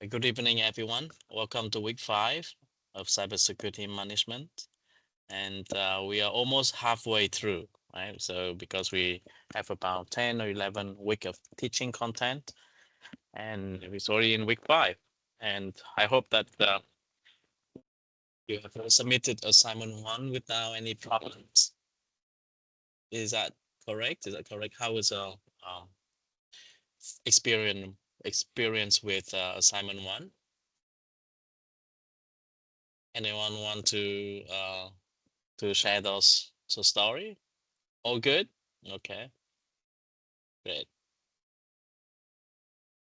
Good evening, everyone. Welcome to week 5 of cybersecurity management. And we are almost halfway through, right? So because we have about 10 or 11 week of teaching content, and it's already in week 5. And I hope that you have submitted assignment 1 without any problems. Is that correct? Is that correct? How was your experience with assignment 1? Anyone want to share those story? All good? Okay, great.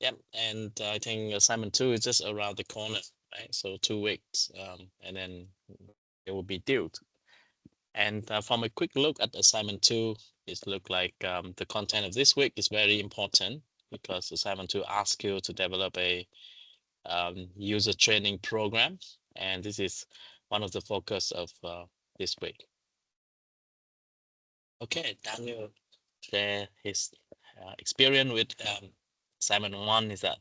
Yep, and I think assignment 2 is just around the corner, right? So 2 weeks, and then it will be due. And from a quick look at assignment 2, it look like the content of this week is very important because assignment 2 asks you to develop a user training program, and this is one of the focus of this week. Okay, Daniel share his experience with assignment 1 is that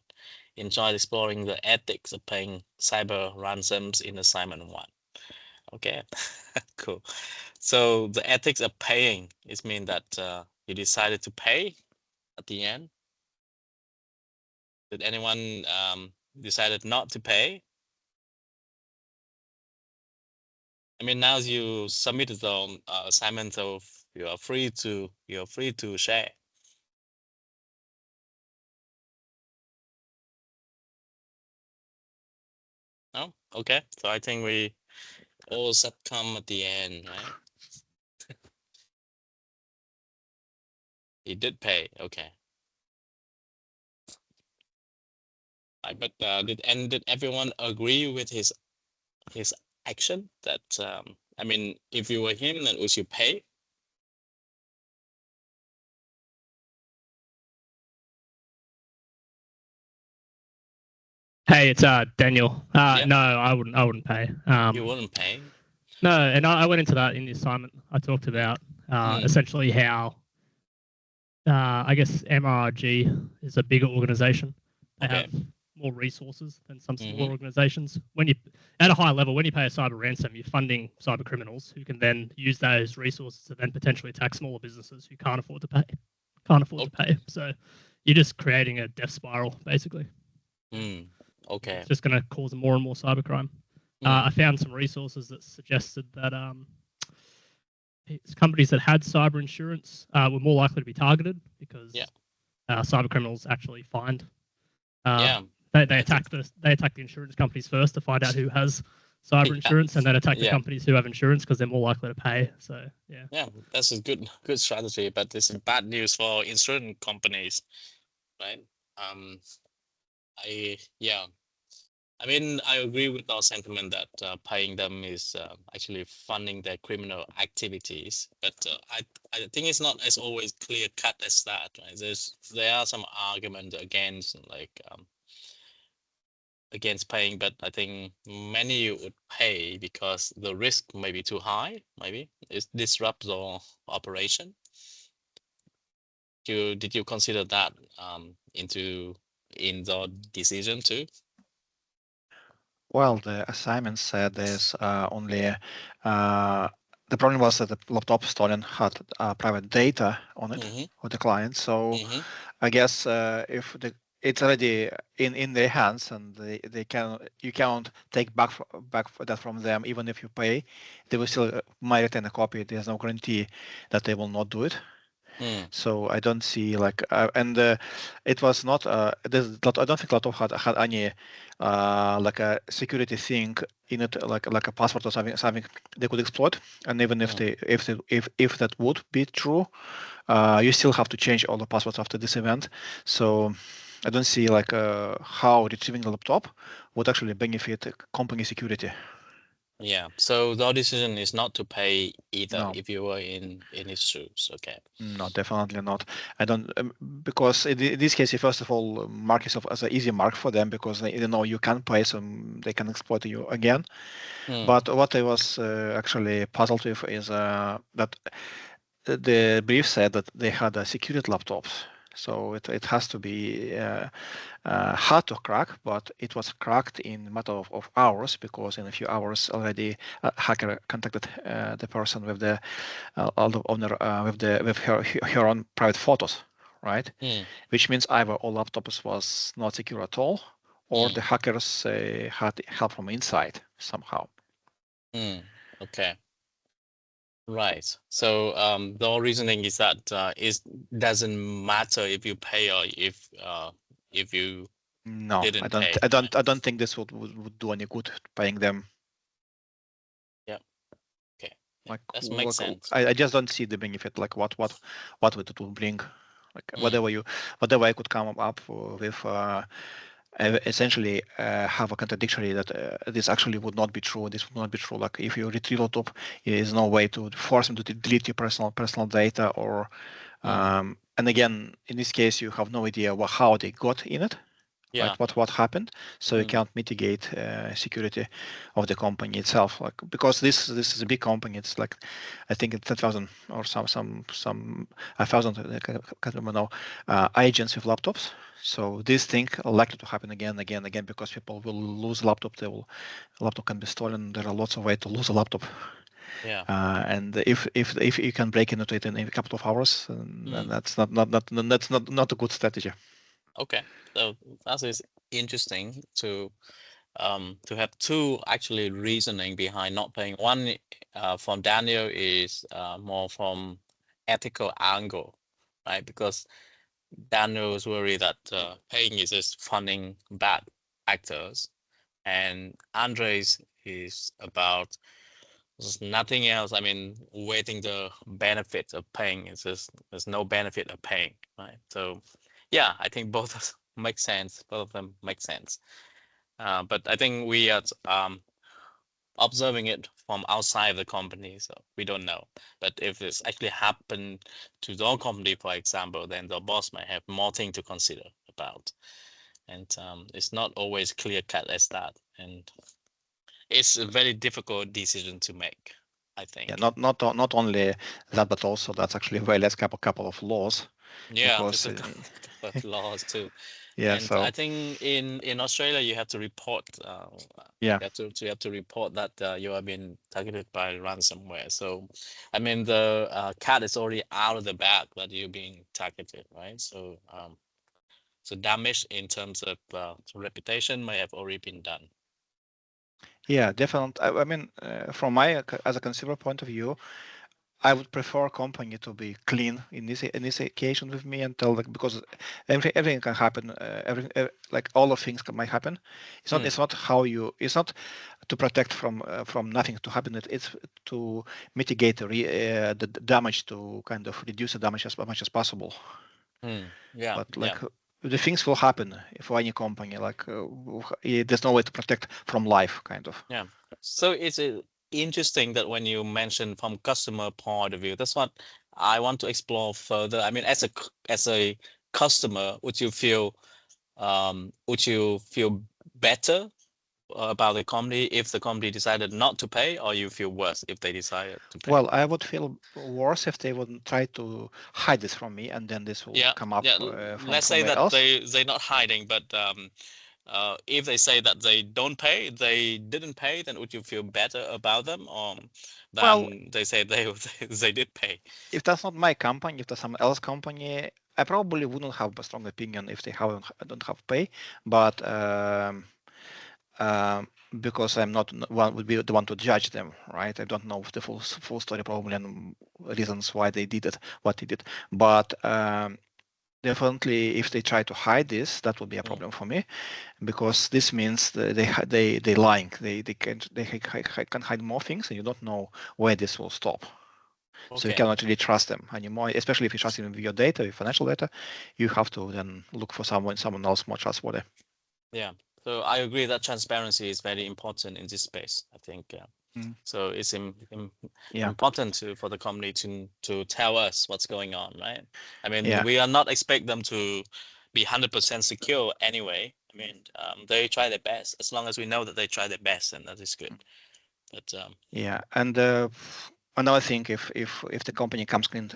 enjoyed exploring the ethics of paying cyber ransoms in assignment 1. Okay, cool. So the ethics of paying is mean that you decided to pay at the end. Did anyone decided not to pay? I mean, now you submitted the assignment, so you're free to share. No? Okay. So I think we all set come at the end, right? He did pay. Okay. But did everyone agree with his action? That I mean, if you were him, then would you pay? Hey, it's Daniel. Yeah. No, I wouldn't pay. You wouldn't pay? No, and I went into that in the assignment. I talked about essentially how I guess MRG is a bigger organization. They Okay. have more resources than some smaller organizations. When you at a high level, when you pay a cyber ransom, you're funding cyber criminals who can then use those resources to then potentially attack smaller businesses who can't afford to pay. So you're just creating a death spiral, basically. Okay. It's just going to cause more and more cybercrime. I found some resources that suggested that companies that had cyber insurance were more likely to be targeted because cyber criminals actually find. They attack the insurance companies first to find out who has cyber insurance, and then attack the companies who have insurance because they're more likely to pay. So yeah. Yeah, that's a good strategy, but it's bad news for insurance companies, right? I mean, I agree with our sentiment that paying them is actually funding their criminal activities, but I think it's not as always clear cut as that, right? There are some arguments against against paying, but I think many would pay because the risk may be too high. Maybe it disrupts your operation. Did you consider that in the decision too? Well, the assignment said there's only the problem was that the laptop stolen had private data on it for the client. So I guess if it's already in their hands and you can't take back that from them, even if you pay, they will still might return a copy. There's no guarantee that they will not do it. So I don't see like and it was not I don't think laptop had any like a security thing in it, like a password or something they could exploit. And even if if that would be true, you still have to change all the passwords after this event. So I don't see like how retrieving a laptop would actually benefit company security. Yeah, so the decision is not to pay either if you were in his shoes. Okay. No, definitely not. I don't because in this case, first of all, mark yourself as an easy mark for them because they know you can pay, so they can exploit you again. But what I was actually puzzled with is that the brief said that they had security laptops. So it has to be hard to crack, but it was cracked in a matter of hours, because in a few hours already a hacker contacted the person with the owner with her own private photos, right? Which means either all laptops was not secure at all, or the hackers had help from inside somehow. Okay. Right. So the whole reasoning is that it doesn't matter if you pay or if you didn't pay. I don't think this would do any good paying them. Yeah. Okay. Like, that makes sense. I just don't see the benefit. Like what it will bring. Like whatever I could come up with. Essentially have a contradictory that this actually would not be true. This would not be true. Like if you retrieve laptop, there is no way to force them to delete your personal data, or and again, in this case, you have no idea how they got in it. Yeah. Right? What happened? So you can't mitigate security of the company itself. Like, because this is a big company. It's like, I think it's 10,000 or some 1,000. I can't remember now. Agents with laptops. So this thing likely to happen again, because people will lose laptop. Laptop can be stolen. There are lots of ways to lose a laptop. Yeah. And if you can break into it in a couple of hours, then that's not a good strategy. Okay, so that is interesting to have two actually reasoning behind not paying. One from Daniel is more from ethical angle, right? Because Daniel is worried that paying is just funding bad actors, and Andres is about nothing else. I mean, waiting the benefit of paying is just there's no benefit of paying, right? So yeah, I think both make sense. Both of them make sense. But I think we are observing it from outside the company, so we don't know. But if this actually happened to the company, for example, then the boss might have more thing to consider about. And it's not always clear cut as that. And it's a very difficult decision to make, I think. Yeah, not only that, but also that's actually violates couple of laws. Yeah, because, there's a couple of laws too. Yeah, and so I think in Australia you have to report. Yeah. You have to report that you have been targeted by ransomware. So, I mean, the cat is already out of the bag that you're being targeted, right? So, so damage in terms of reputation may have already been done. Yeah, definitely. I mean, from my as a consumer point of view, I would prefer a company to be clean in this occasion with me, and tell, like, because everything can happen. Like all of things might happen. It's not how you. It's not to protect from nothing to happen. It's to mitigate the damage, to kind of reduce the damage as much as possible. Yeah. But like the things will happen for any company. Like there's no way to protect from life, kind of. Yeah. So it's interesting that when you mention from customer point of view, that's what I want to explore further. I mean, as a customer, would you feel better about the company if the company decided not to pay, or you feel worse if they decided to pay? Well, I would feel worse if they would try to hide this from me, and then this will come up Let's say that else. they're not hiding, but if they say that they don't pay, they didn't pay, then would you feel better about them, or than they say they did pay? If that's not my company, if that's some else company, I probably wouldn't have a strong opinion if they don't have pay. But because I'm not one would be the one to judge them, right? I don't know the full story probably and reasons why they did it, what they did. But definitely, if they try to hide this, that would be a problem for me, because this means they lying. They can hide more things, and you don't know where this will stop. So you cannot really trust them anymore, especially if you trust them with your data, your financial data. You have to then look for someone else more trustworthy. Yeah. So I agree that transparency is very important in this space, I think. So it's important for the company to tell us what's going on, right? I mean, we are not expect them to be 100% secure anyway. I mean, they try their best. As long as we know that they try their best, and that is good. But yeah, and another thing, if the company comes clean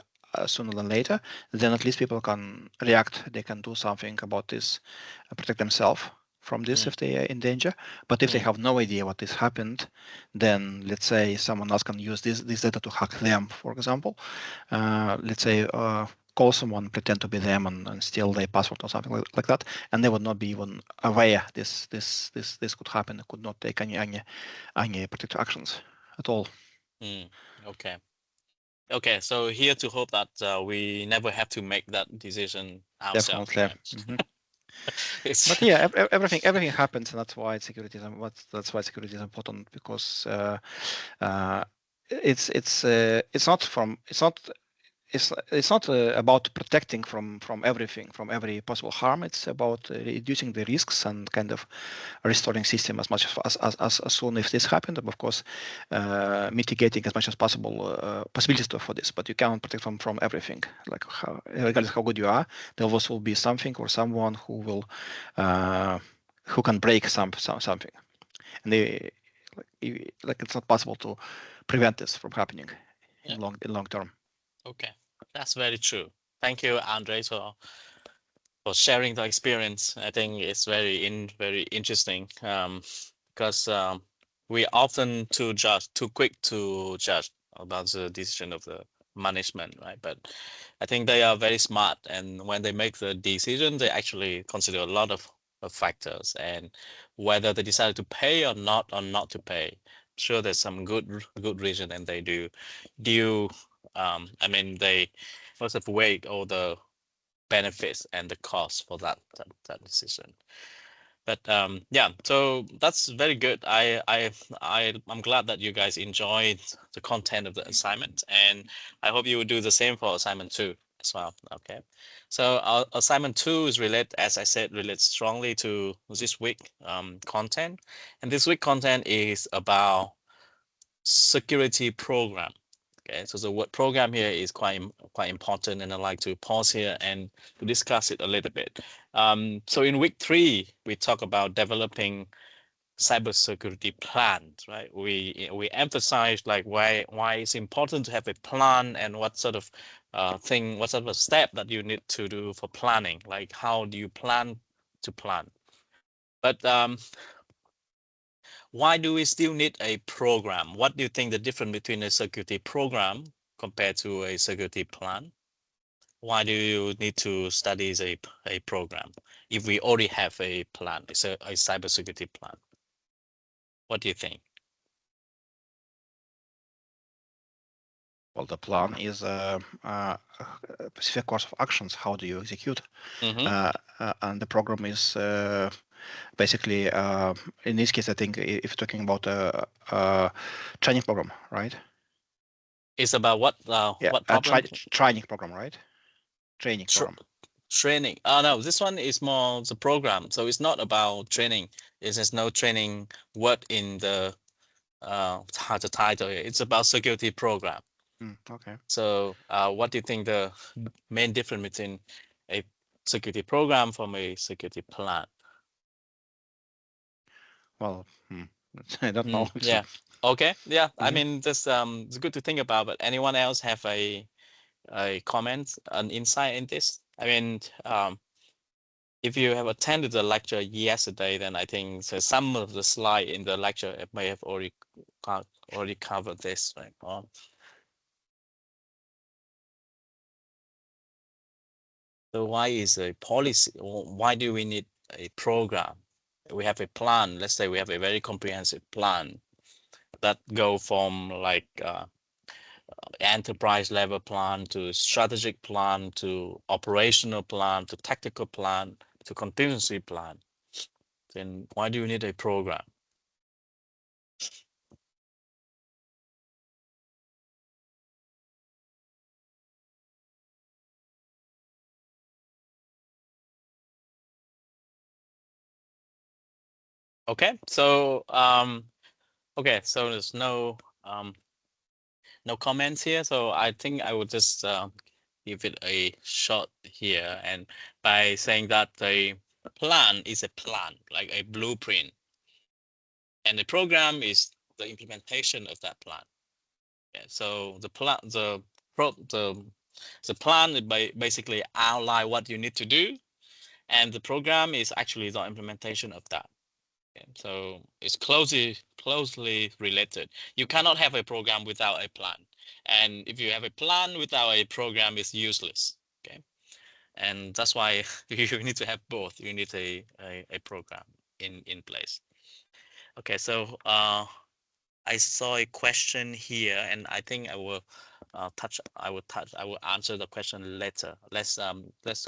sooner than later, then at least people can react. They can do something about this, protect themselves from this if they are in danger. But if they have no idea what this happened, then let's say someone else can use this data to hack them, for example. Let's say call someone, pretend to be them, and steal their password or something like that, and they would not be even aware this could happen. They could not take any protective actions at all. Okay. Okay, so here to hope that we never have to make that decision ourselves. Definitely. Right? But yeah, everything happens, and that's why security is important, because it's not about protecting from everything, from every possible harm. It's about reducing the risks and kind of restoring system as much as soon if this happened. Of course, mitigating as much as possible possibilities for this. But you cannot protect from everything. Like regardless how good you are, there always will be something or someone who will who can break something, and like it's not possible to prevent this from happening in long term. Okay, that's very true. Thank you, Andre, for sharing the experience. I think it's very interesting, because we often too quick to judge about the decision of the management, right? But I think they are very smart, and when they make the decision, they actually consider a lot of factors, and whether they decide to pay or not to pay. I'm sure there's some good reason, and they do I mean, they must have weighed all the benefits and the costs for that decision. But yeah, so that's very good. I'm glad that you guys enjoyed the content of the assignment, and I hope you will do the same for assignment 2 as well. Okay, so our assignment 2 is as I said, relates strongly to this week content, and this week content is about security program. Okay, so the word program here is quite important, and I'd like to pause here and to discuss it a little bit. So in week 3, we talk about developing cybersecurity plans, right? We emphasize like why it's important to have a plan, and what sort of what sort of step that you need to do for planning, like how do you plan to plan. But why do we still need a program? What do you think the difference between a security program compared to a security plan? Why do you need to study a program if we already have a plan? It's a cybersecurity plan. What do you think? Well, the plan is a specific course of actions. How do you execute? And the program is basically, in this case, I think if you're talking about a training program, right? It's about what? What program? Training program, right? Training program. Training. Oh no, this one is more the program. So it's not about training. There's no training word in the title here. It's about security program. Okay. So what do you think the main difference between a security program from a security plan? Well, I don't know. Yeah. Okay. Yeah. I mean, this it's good to think about. But anyone else have a comment, an insight in this? I mean, if you have attended the lecture yesterday, then I think some of the slide in the lecture may have already covered this, right? So why is a policy? Why do we need a program? We have a plan. Let's say we have a very comprehensive plan that go from like enterprise level plan to strategic plan to operational plan to tactical plan to contingency plan. Then why do you need a program? Okay, so okay, so there's no comments here, so I think I would just give it a shot here, and by saying that the plan is a plan, like a blueprint, and the program is the implementation of that plan. Yeah, so the The plan is basically outline what you need to do, and the program is actually the implementation of that. Okay? So it's closely related. You cannot have a program without a plan, and if you have a plan without a program, it's useless. Okay, and that's why you need to have both. You need a program in place. Okay, so I saw a question here, and I think I will I will answer the question later. Let's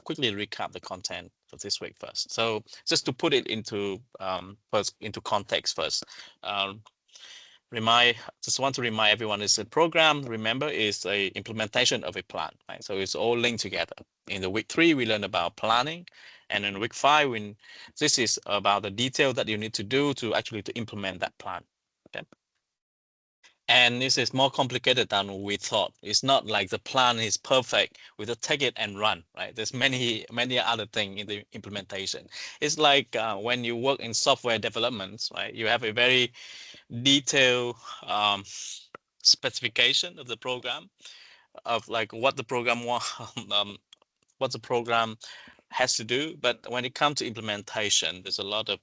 quickly recap the content for this week first. So just to put it into into context first. Just want to remind everyone, is a program, remember, is a implementation of a plan, right? So it's all linked together. In the week 3, we learned about planning, and in week 5, this is about the detail that you need to do to actually to implement that plan. Okay. And this is more complicated than we thought. It's not like the plan is perfect with a take it and run, right? There's many other things in the implementation. It's like when you work in software development, right? You have a very detailed specification of the program, of like what the program what the program has to do. But when it comes to implementation, there's a lot of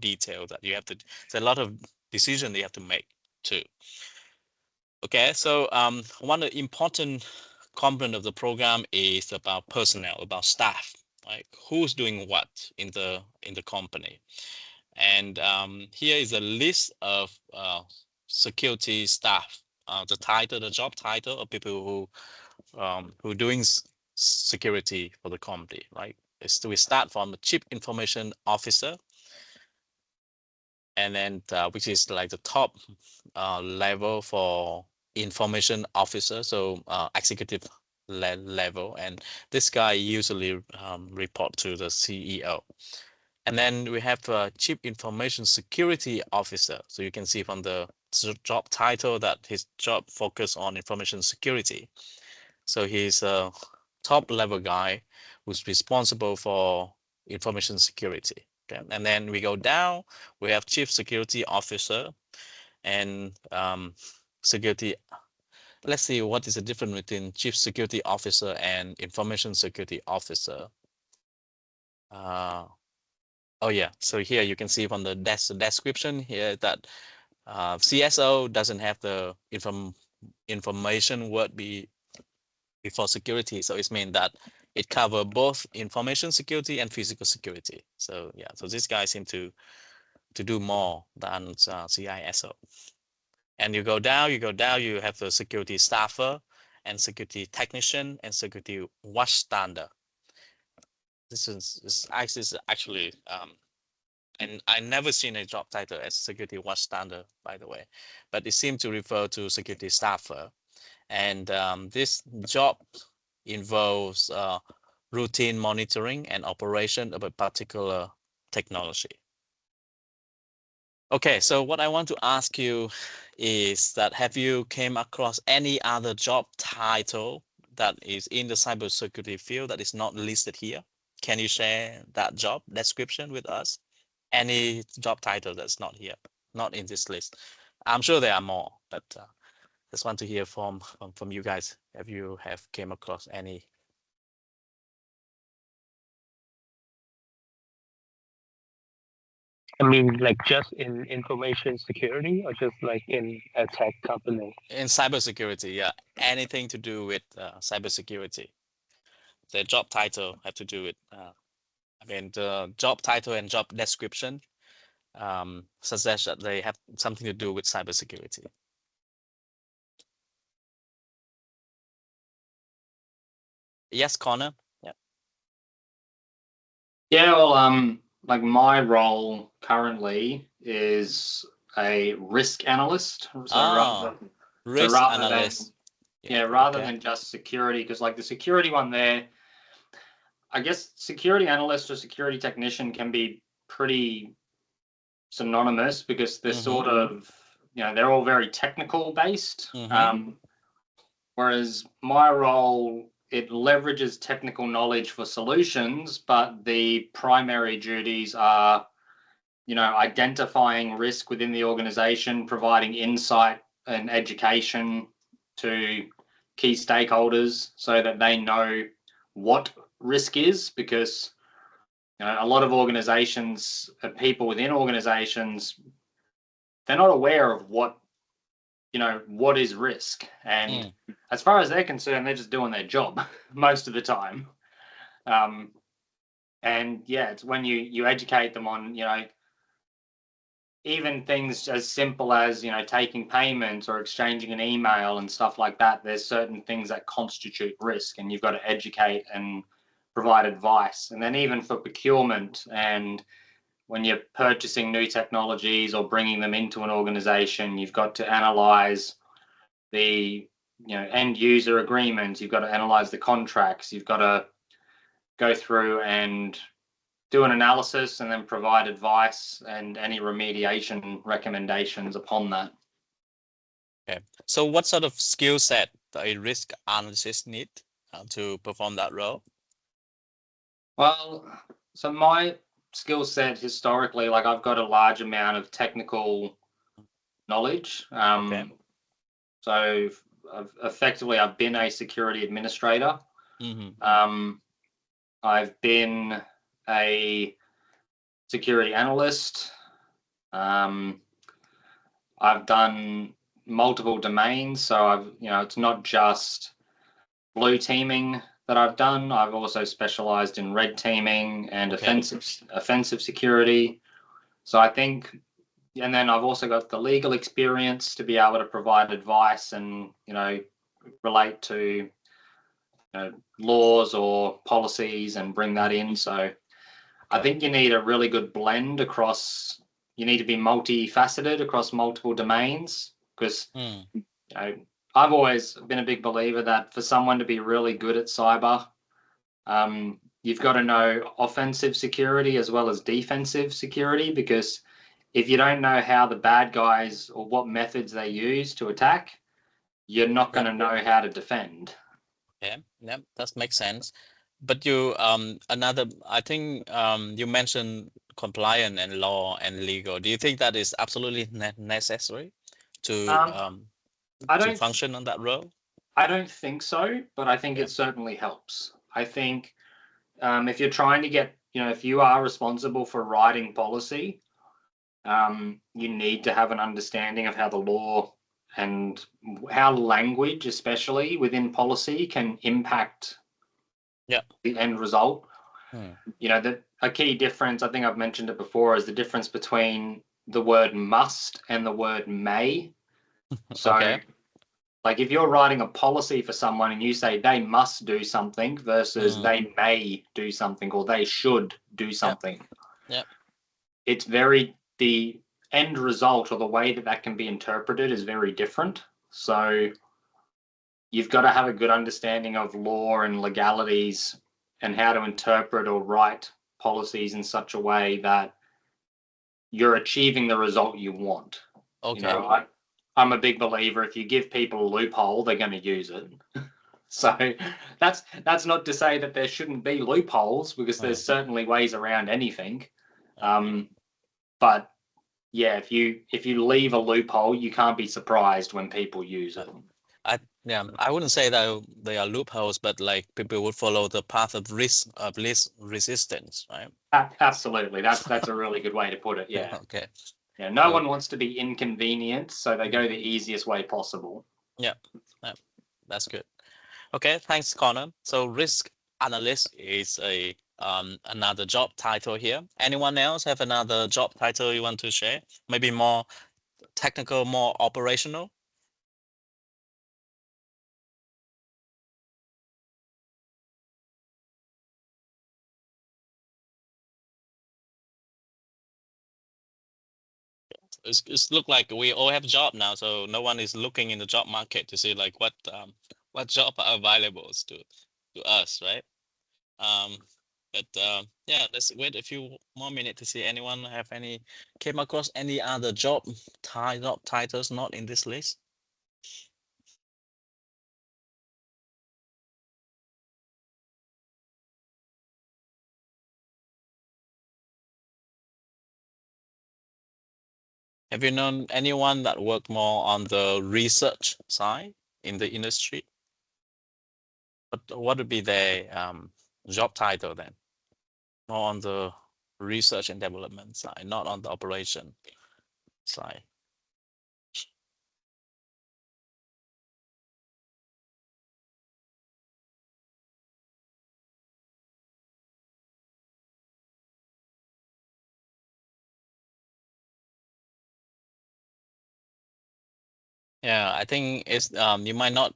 detail that you have to. There's a lot of decision that you have to make too. Okay, so one important component of the program is about personnel, about staff, like who's doing what in the company. And here is a list of security staff, the job title of people who doing security for the company, right? So we start from the Chief Information Officer, and then which is like the top level for information officer, so executive level, and this guy usually report to the CEO. And then we have Chief Information Security Officer. So you can see from the job title that his job focus on information security. So he's a top level guy who's responsible for information security. Okay. And then we go down, we have Chief Security Officer and security. Let's see what is the difference between Chief Security Officer and Information Security Officer. Oh yeah, so here you can see from the description here that CSO doesn't have the information word before security, so it means that it covers both information security and physical security. So yeah, so this guy seems to do more than CISO. And you go down, you have the security staffer and security technician and security watchstander. This is actually and I never seen a job title as security watchstander, by the way, but it seemed to refer to security staffer. And this job involves routine monitoring and operation of a particular technology. Okay, so what I want to ask you is that have you came across any other job title that is in the cybersecurity field that is not listed here? Can you share that job description with us? Any job title that's not here, not in this list? I'm sure there are more, but just want to hear from you guys. Have you came across any? I mean, like just in information security or just like in a tech company? In cybersecurity, yeah. Anything to do with cybersecurity. The job title have to do with, I mean, the job title and job description suggest that they have something to do with cybersecurity. Yes, Connor? Yeah. Yeah, well, like my role currently is a risk analyst. So risk analyst. Rather than just security, because like the security one there, I guess security analyst or security technician can be pretty synonymous because they're sort of, they're all very technical based. Whereas my role, it leverages technical knowledge for solutions, but the primary duties are, identifying risk within the organization, providing insight and education to key stakeholders so that they know what risk is, because a lot of organizations, people within organizations, they're not aware of what is risk. And as far as they're concerned, they're just doing their job most of the time. And yeah, it's when you educate them on, even things as simple as, taking payments or exchanging an email and stuff like that, there's certain things that constitute risk, and you've got to educate and provide advice. And then even for procurement, and when you're purchasing new technologies or bringing them into an organization, you've got to analyze the end user agreements, you've got to analyze the contracts, you've got to go through and do an analysis and then provide advice and any remediation recommendations upon that. Okay. So what sort of skill set does a risk analyst need to perform that role? Well, so my skill set historically, like I've got a large amount of technical knowledge. So I've been a security administrator. I've been a security analyst. I've done multiple domains, so it's not just blue teaming that I've done. I've also specialized in red teaming and offensive security. So I think, and then I've also got the legal experience to be able to provide advice and relate to laws or policies and bring that in. So I think you need a really good blend across. You need to be multifaceted across multiple domains, because I've always been a big believer that for someone to be really good at cyber, you've got to know offensive security as well as defensive security, because if you don't know how the bad guys or what methods they use to attack, you're not going to know how to defend. Yeah, that makes sense. But you I think you mentioned compliance and law and legal. Do you think that is absolutely necessary to function on that role? I don't think so, but I think it certainly helps. I think if you're trying to get, if you are responsible for writing policy, you need to have an understanding of how the law and how language, especially within policy, can impact the end result. A key difference, I think I've mentioned it before, is the difference between the word must and the word may. So like if you're writing a policy for someone and you say they must do something versus they may do something or they should do something, it's the end result or the way that can be interpreted is very different. So you've got to have a good understanding of law and legalities and how to interpret or write policies in such a way that you're achieving the result you want. I'm a big believer, if you give people a loophole, they're going to use it. So that's not to say that there shouldn't be loopholes, because there's certainly ways around anything. But yeah, if you leave a loophole, you can't be surprised when people use it. I wouldn't say that they are loopholes, but like people would follow the path of least resistance, right? Absolutely, that's a really good way to put it. Yeah. Okay. Yeah, no one wants to be inconvenienced, so they go the easiest way possible. Yeah, that's good. Okay, thanks, Connor. So risk analyst is another job title here. Anyone else have another job title you want to share? Maybe more technical, more operational? It's look like we all have a job now, so no one is looking in the job market to see like what job are available to us, right? Yeah, let's wait a few more minutes to see anyone came across any other job titles not in this list. Have you known anyone that worked more on the research side in the industry? But what would be their job title then? More on the research and development side, not on the operation side. Yeah, I think it's you might not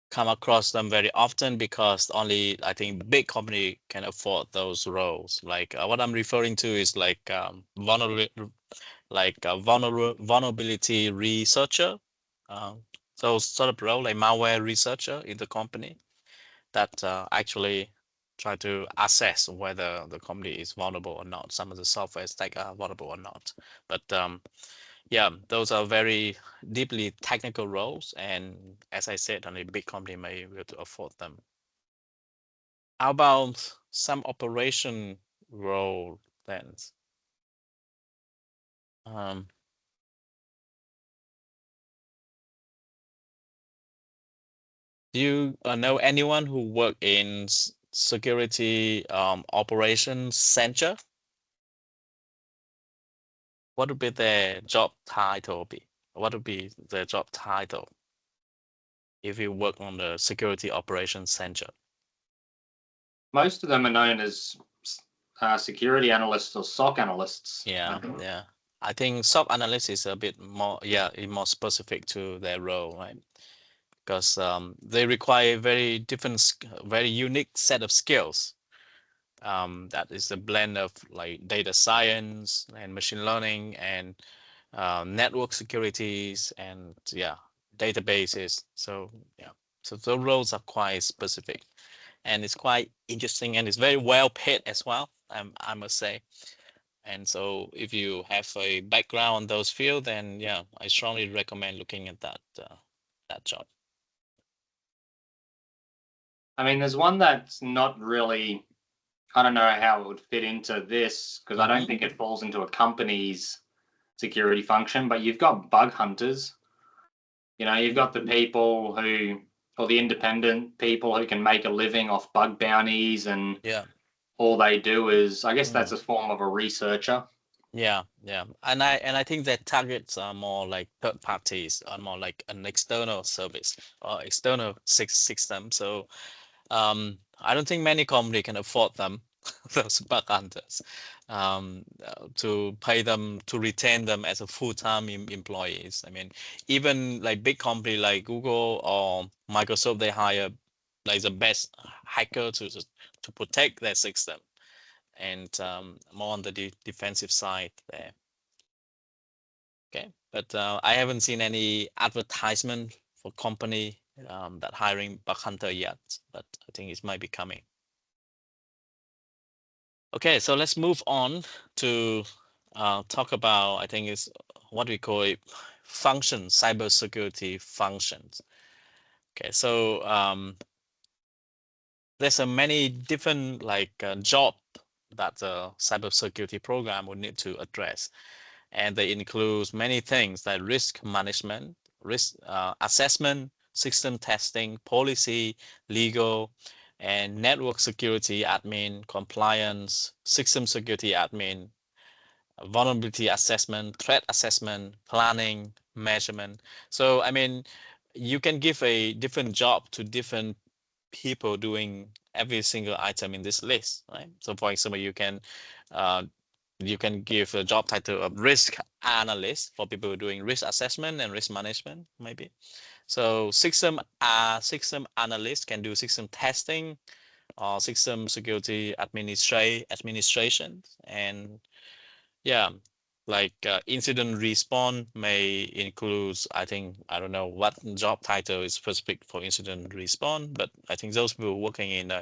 come across them very often because only I think big company can afford those roles. Like what I'm referring to is like vulnerability researcher. So sort of role like malware researcher in the company that actually try to assess whether the company is vulnerable or not. Some of the software stack are vulnerable or not. But yeah, those are very deeply technical roles, and as I said, only big company may be able to afford them. How about some operation role then? Do you know anyone who work in security operations center? What would be their job title be? What would be their job title if you work on the security operations center? Most of them are known as security analysts or SOC analysts. Yeah, yeah. I think SOC analyst is a bit more, more specific to their role, right? Because they require very different, very unique set of skills. That is a blend of like data science and machine learning and network securities and databases. So so the roles are quite specific, and it's quite interesting, and it's very well paid as well. I must say. And so if you have a background on those fields, then yeah, I strongly recommend looking at that job. I mean, there's one that's not really, I don't know how it would fit into this because I don't think it falls into a company's security function, but you've got bug hunters. You know, you've got the people who, or the independent people who can make a living off bug bounties, and all they do is, I guess that's a form of a researcher. Yeah, and I think that targets are more like third parties, are more like an external service or external system. So I don't think many companies can afford them, those bug hunters, to pay them, to retain them as a full-time employees. I mean, even like big company like Google or Microsoft, they hire like the best hacker to protect their system, and more on the defensive side there. Okay, but I haven't seen any advertisement for company that hiring bug hunter yet, but I think it might be coming. Okay, so let's move on to talk about, I think it's what we call it, functions, cybersecurity functions. Okay, so there's a many different like job that the cybersecurity program would need to address, and they include many things like risk management, risk assessment, system testing, policy, legal, and network security admin, compliance, system security admin, vulnerability assessment, threat assessment, planning, measurement. So, I mean, you can give a different job to different people doing every single item in this list, right? So, for example, you can give a job title of risk analyst for people doing risk assessment and risk management, maybe. So system analyst can do system testing or system security administration, and like incident response may include, I don't know what job title is specific for incident response, but I think those people working in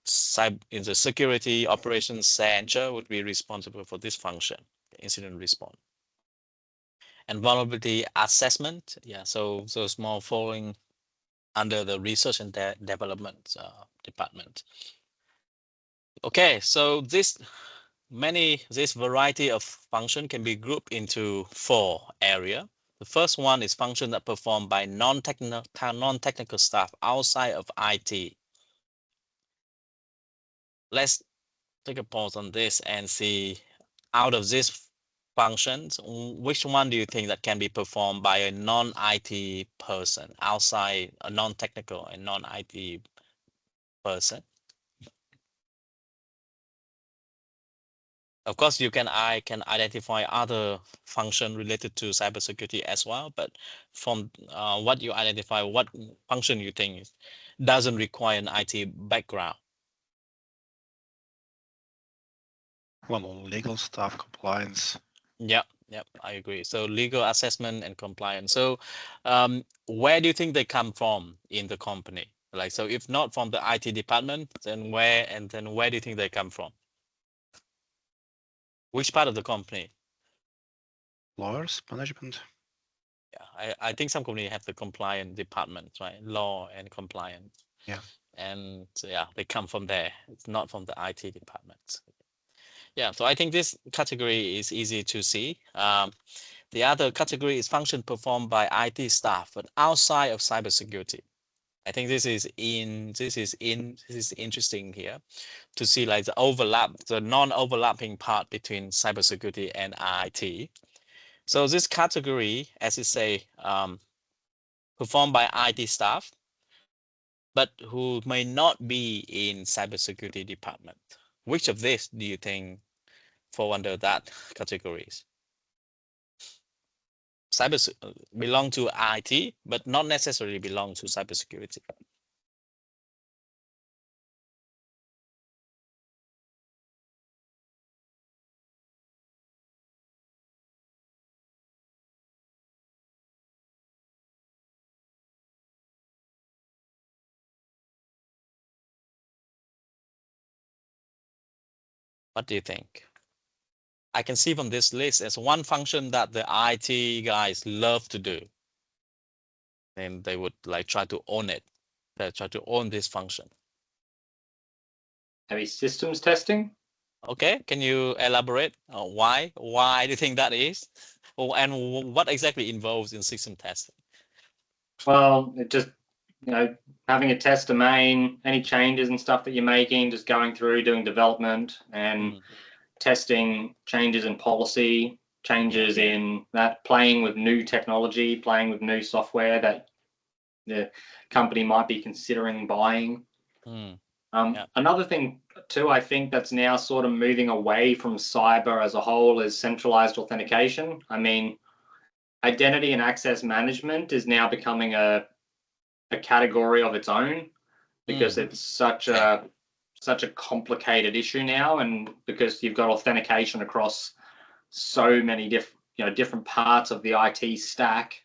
the security operations center would be responsible for this function, incident response. And vulnerability assessment, so it's more falling under the research and development department. Okay, so this variety of function can be grouped into 4 areas. The first one is function that performed by non-technical staff outside of IT. Let's take a pause on this and see, out of these functions, which one do you think that can be performed by a non-IT person, outside a non-technical and non-IT person? Of course, I can identify other function related to cybersecurity as well, but from what you identify, what function you think doesn't require an IT background? Well, legal stuff, compliance. Yep, I agree. So legal assessment and compliance. So where do you think they come from in the company? Like, so if not from the IT department, then where do you think they come from? Which part of the company? Lawyers, management. Yeah, I think some companies have the compliance department, right? Law and compliance. Yeah. And yeah, they come from there. It's not from the IT department. Yeah, so I think this category is easy to see. The other category is function performed by IT staff, but outside of cybersecurity. I think this is interesting here to see like the non-overlapping part between cybersecurity and IT. So this category, as you say, performed by IT staff, but who may not be in cybersecurity department. Which of these do you think fall under that categories? Belong to IT, but not necessarily belong to cybersecurity. What do you think? I can see from this list as one function that the IT guys love to do. And they would like try to own it. They try to own this function. Maybe systems testing? Okay, can you elaborate? Why? Why do you think that is? And what exactly involves in system testing? Well, it just, having a test domain, any changes and stuff that you're making, just going through, doing development and testing changes in policy, changes in that, playing with new technology, playing with new software that the company might be considering buying. Another thing too, I think that's now sort of moving away from cyber as a whole is centralized authentication. I mean, identity and access management is now becoming a category of its own because it's such a complicated issue now, and because you've got authentication across so many different parts of the IT stack.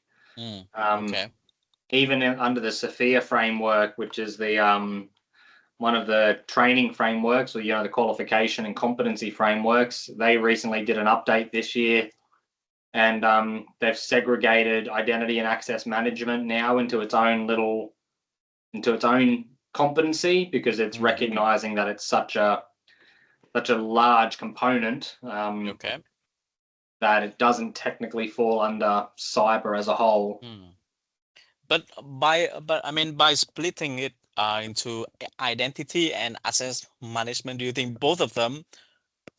Even under the Sophia framework, which is the one of the training frameworks, or the qualification and competency frameworks, they recently did an update this year, and they've segregated identity and access management now into its own competency, because it's recognizing that it's such a large component that it doesn't technically fall under cyber as a whole. But I mean, by splitting it into identity and access management, do you think both of them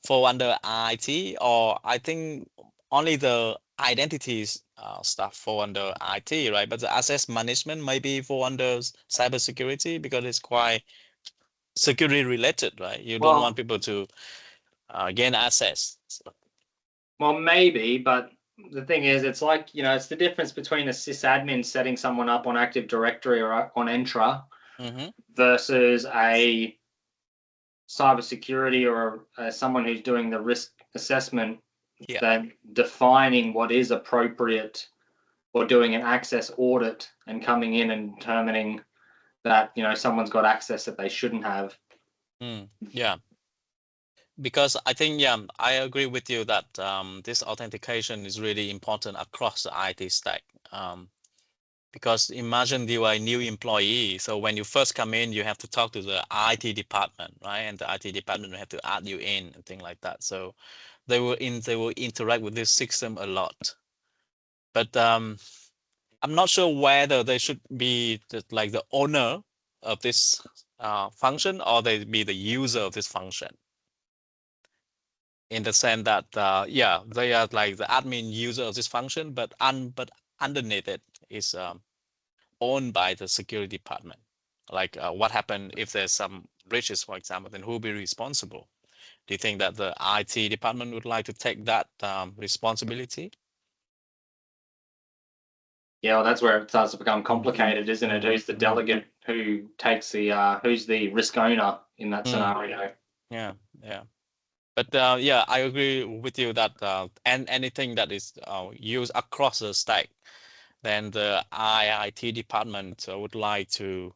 fall under IT, or I think only the identities stuff fall under IT, right? But the access management maybe fall under cybersecurity because it's quite security related, right? You don't want people to gain access. Well, maybe, but the thing is, it's like, it's the difference between a sysadmin setting someone up on Active Directory or on Entra versus a cybersecurity or someone who's doing the risk assessment, then defining what is appropriate, or doing an access audit and coming in and determining that someone's got access that they shouldn't have. Yeah, because I think I agree with you that this authentication is really important across the IT stack. Because imagine you are a new employee, so when you first come in, you have to talk to the IT department, right? And the IT department will have to add you in and things like that. So they will interact with this system a lot. But I'm not sure whether they should be like the owner of this function, or they be the user of this function. In the sense that yeah, they are like the admin user of this function, but underneath it is owned by the security department. Like what happened if there's some breaches, for example, then who will be responsible? Do you think that the IT department would like to take that responsibility? Yeah, well, that's where it starts to become complicated, isn't it? Who's the delegate? Who takes the? Who's the risk owner in that scenario? Yeah, yeah. But yeah, I agree with you that and anything that is used across the stack, then the IIT department would like to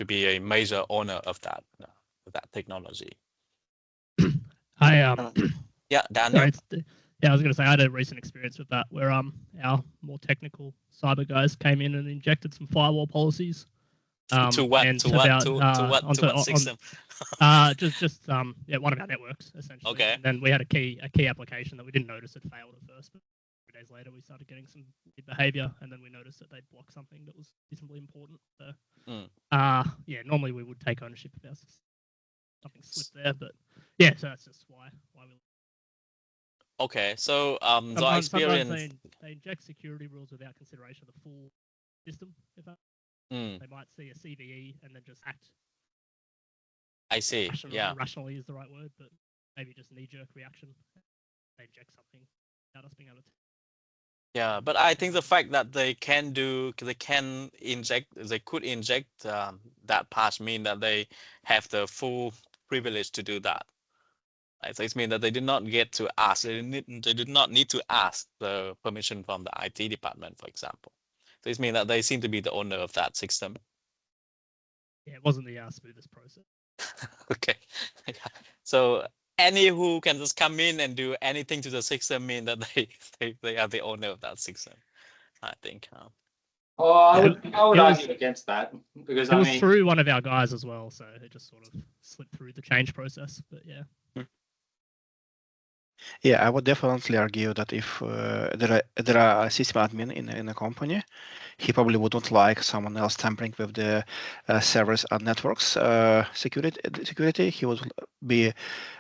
be a major owner of that technology. Yeah, Daniel. Sorry, yeah, I was going to say I had a recent experience with that where our more technical cyber guys came in and injected some firewall policies. To what system? Just yeah, one of our networks essentially. Okay. And then we had a key application that we didn't notice had failed at first, but 3 days later we started getting some behavior, and then we noticed that they'd blocked something that was reasonably important. So, yeah, normally we would take ownership of our something slipped there, but yeah, so that's just why we. Okay, so the experience they inject security rules without consideration of the full system. If that, they might see a CVE and then just act. I see. Rationally is the right word, but maybe just knee-jerk reaction. They inject something without us being able to. Yeah, but I think the fact that they could inject that patch mean that they have the full privilege to do that. Right? So it means that they did not get to ask. They did not need to ask the permission from the IT department, for example. So it means that they seem to be the owner of that system. Yeah, it wasn't the smoothest process. Okay. So any who can just come in and do anything to the system mean that they are the owner of that system, I think. Oh, I would argue against that, because it was through one of our guys as well, so it just sort of slipped through the change process. But yeah. Yeah, I would definitely argue that if there are a system admin in a company, he probably wouldn't like someone else tampering with the servers and networks security. He would be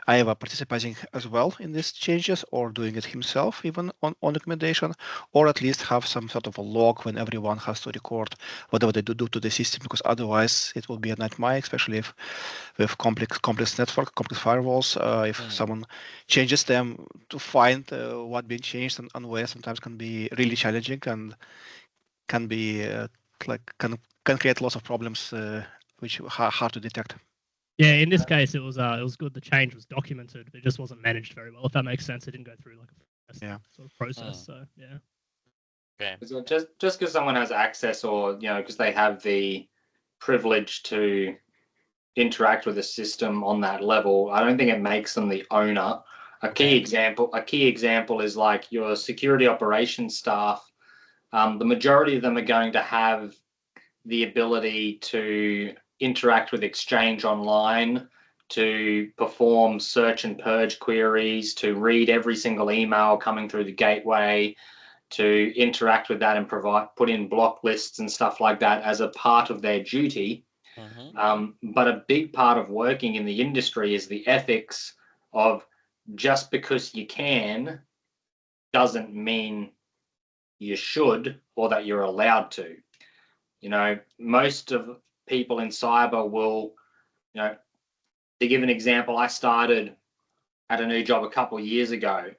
either participating as well in these changes or doing it himself, even on documentation, or at least have some sort of a log when everyone has to record whatever they do to the system, because otherwise it will be a nightmare, especially if with complex network, complex firewalls. If someone changes them, to find what being changed and where sometimes can be really challenging and can be can create lots of problems which are hard to detect. Yeah, in this case, it was good. The change was documented. It just wasn't managed very well. If that makes sense, it didn't go through like a sort of process. So yeah. Okay. So just because someone has access, or because they have the privilege to interact with the system on that level, I don't think it makes them the owner. A key example is like your security operations staff. The majority of them are going to have the ability to interact with Exchange online, to perform search and purge queries, to read every single email coming through the gateway, to interact with that and put in block lists and stuff like that as a part of their duty. But a big part of working in the industry is the ethics of just because you can doesn't mean you should or that you're allowed to. Most of people in cyber will, to give an example, I started at a new job a couple of years ago.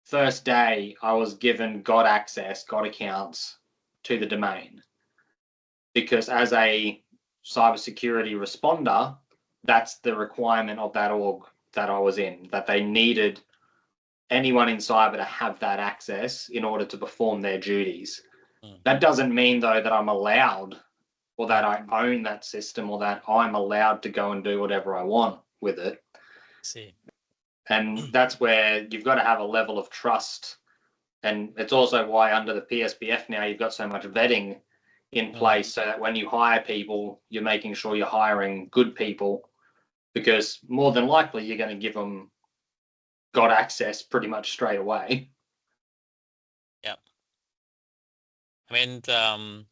First day, I was given God access, God accounts to the domain, because as a cybersecurity responder, that's the requirement of that org that I was in, that they needed anyone in cyber to have that access in order to perform their duties. That doesn't mean, though, that I'm allowed, or that I own that system, or that I'm allowed to go and do whatever I want with it. See. And that's where you've got to have a level of trust. And it's also why under the PSPF now you've got so much vetting in place, so that when you hire people, you're making sure you're hiring good people, because more than likely you're going to give them God access pretty much straight away. Yeah. I mean,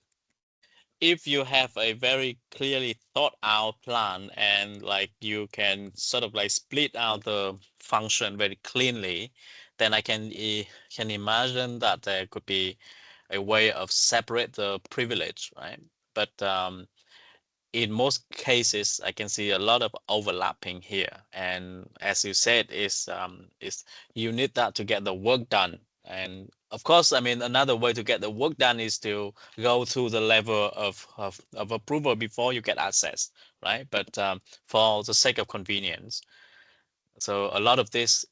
if you have a very clearly thought out plan and like you can sort of like split out the function very cleanly, then I can imagine that there could be a way of separate the privilege, right? But in most cases, I can see a lot of overlapping here. And as you said, is you need that to get the work done. And of course, I mean, another way to get the work done is to go through the level of approval before you get access, right? But for the sake of convenience, so a lot of this,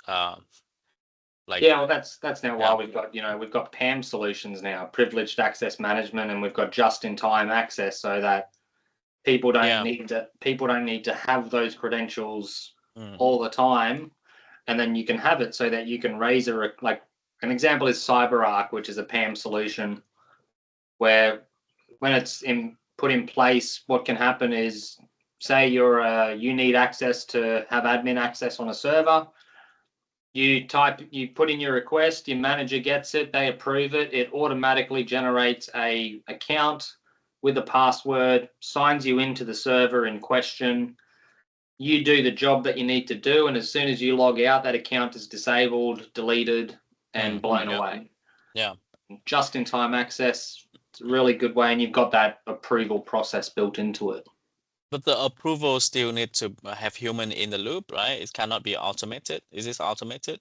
like yeah, well, that's now why we've got we've got PAM solutions now, privileged access management, and we've got just-in-time access, so that people don't need to have those credentials all the time, and then you can have it so that you can raise like an example is CyberArk, which is a PAM solution, where when it's put in place, what can happen is, say you need access to have admin access on a server. You put in your request, your manager gets it, they approve it, it automatically generates a account with a password, signs you into the server in question. You do the job that you need to do, and as soon as you log out, that account is disabled, deleted, and blown away. Yeah. Just-in-time access, it's a really good way, and you've got that approval process built into it. But the approval still need to have human in the loop, right? It cannot be automated. Is this automated?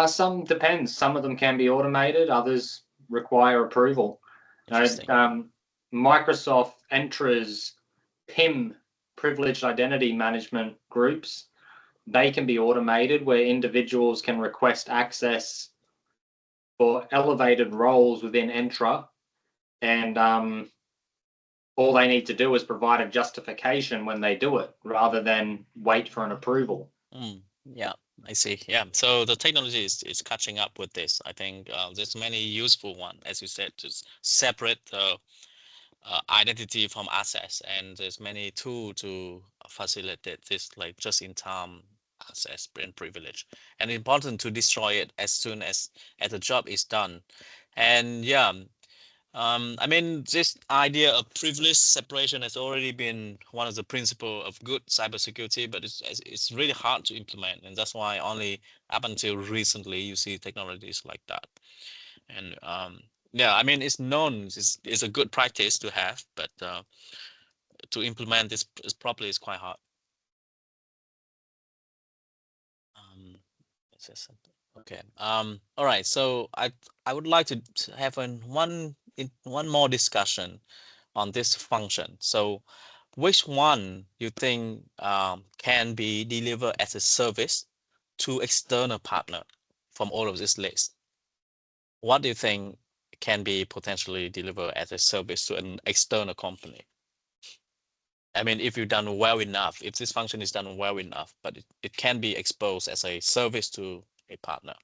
Some depends. Some of them can be automated. Others require approval. Microsoft Entra's PIM, privileged identity management groups, they can be automated where individuals can request access for elevated roles within Entra, and all they need to do is provide a justification when they do it rather than wait for an approval. Yeah, I see. Yeah, so the technology is catching up with this. I think there's many useful one, as you said, to separate the identity from access, and there's many tools to facilitate this, like just-in-time access and privilege. And important to destroy it as soon as the job is done. And yeah, I mean, this idea of privilege separation has already been one of the principles of good cybersecurity, but it's really hard to implement, and that's why only up until recently you see technologies like that. And yeah, I mean, it's known, it's a good practice to have, but to implement this properly is quite hard. Okay. All right. So I would like to have one more discussion on this function. So which one you think can be delivered as a service to external partner from all of this list? What do you think can be potentially delivered as a service to an external company? I mean, if you've done well enough, if this function is done well enough, but it can be exposed as a service to a partner.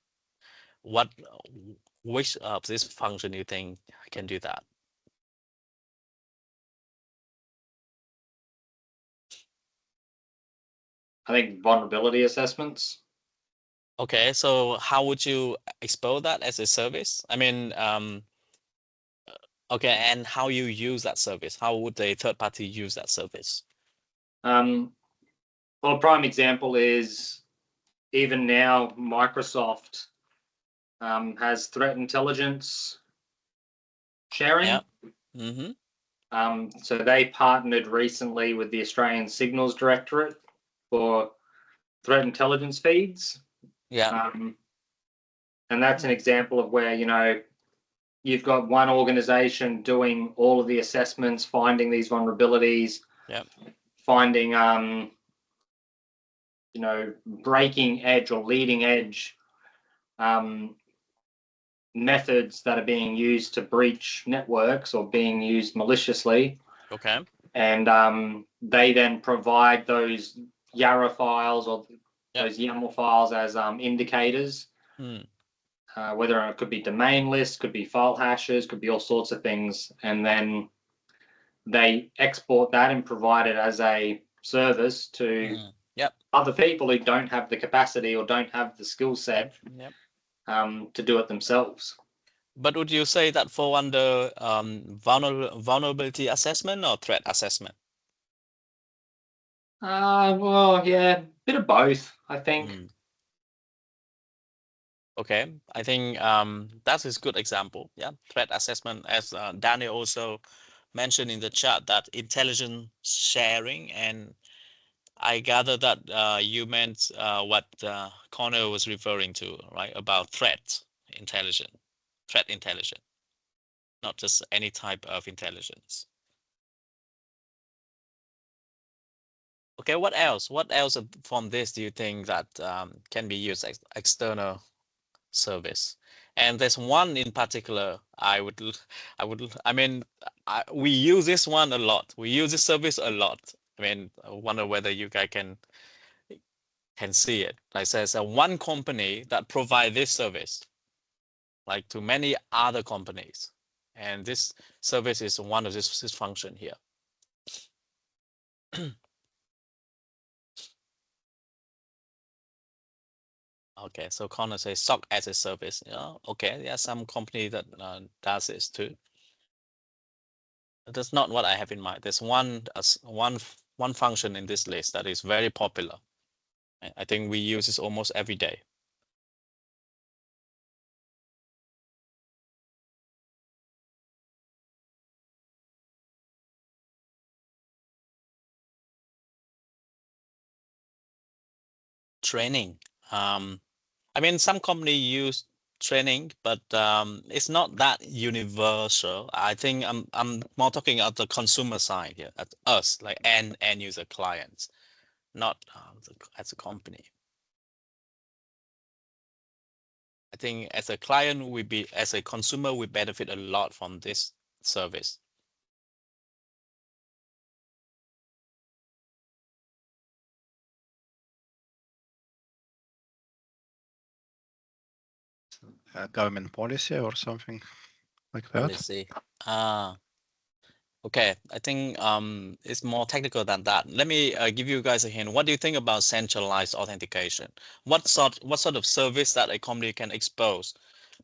Which of this function you think can do that? I think vulnerability assessments. Okay, so how would you expose that as a service? I mean, okay, and how you use that service? How would a third party use that service? Well, a prime example is even now Microsoft has threat intelligence sharing. Yeah. So they partnered recently with the Australian Signals Directorate for threat intelligence feeds. Yeah. And that's an example of where, you've got one organization doing all of the assessments, finding these vulnerabilities, finding, breaking edge or leading edge methods that are being used to breach networks or being used maliciously. Okay. And they then provide those Yarra files or those YAML files as indicators. Whether it could be domain lists, could be file hashes, could be all sorts of things. And then they export that and provide it as a service to other people who don't have the capacity or don't have the skill set to do it themselves. But would you say that fall under vulnerability assessment or threat assessment? Well, yeah, bit of both, I think. Okay, I think that is a good example. Yeah, threat assessment, as Daniel also mentioned in the chat, that intelligence sharing, and I gather that you meant what Connor was referring to, right? About threat intelligence, not just any type of intelligence. Okay, what else? What else from this do you think that can be used as external service? And there's one in particular I mean, we use this one a lot. We use this service a lot. I mean, I wonder whether you guys can see it. Like says one company that provide this service, like to many other companies, and this service is one of this function here. Okay, so Connor says SOC as a service. Yeah, okay, yeah, some company that does this too. That's not what I have in mind. There's one function in this list that is very popular. I think we use this almost every day. Training. I mean, some company use training, but it's not that universal. I think I'm more talking at the consumer side here, at us, like end user clients, not as a company. I think as a client, as a consumer, we benefit a lot from this service. Government policy or something like that. Policy. Okay, I think it's more technical than that. Let me give you guys a hint. What do you think about centralized authentication? What sort of service that a company can expose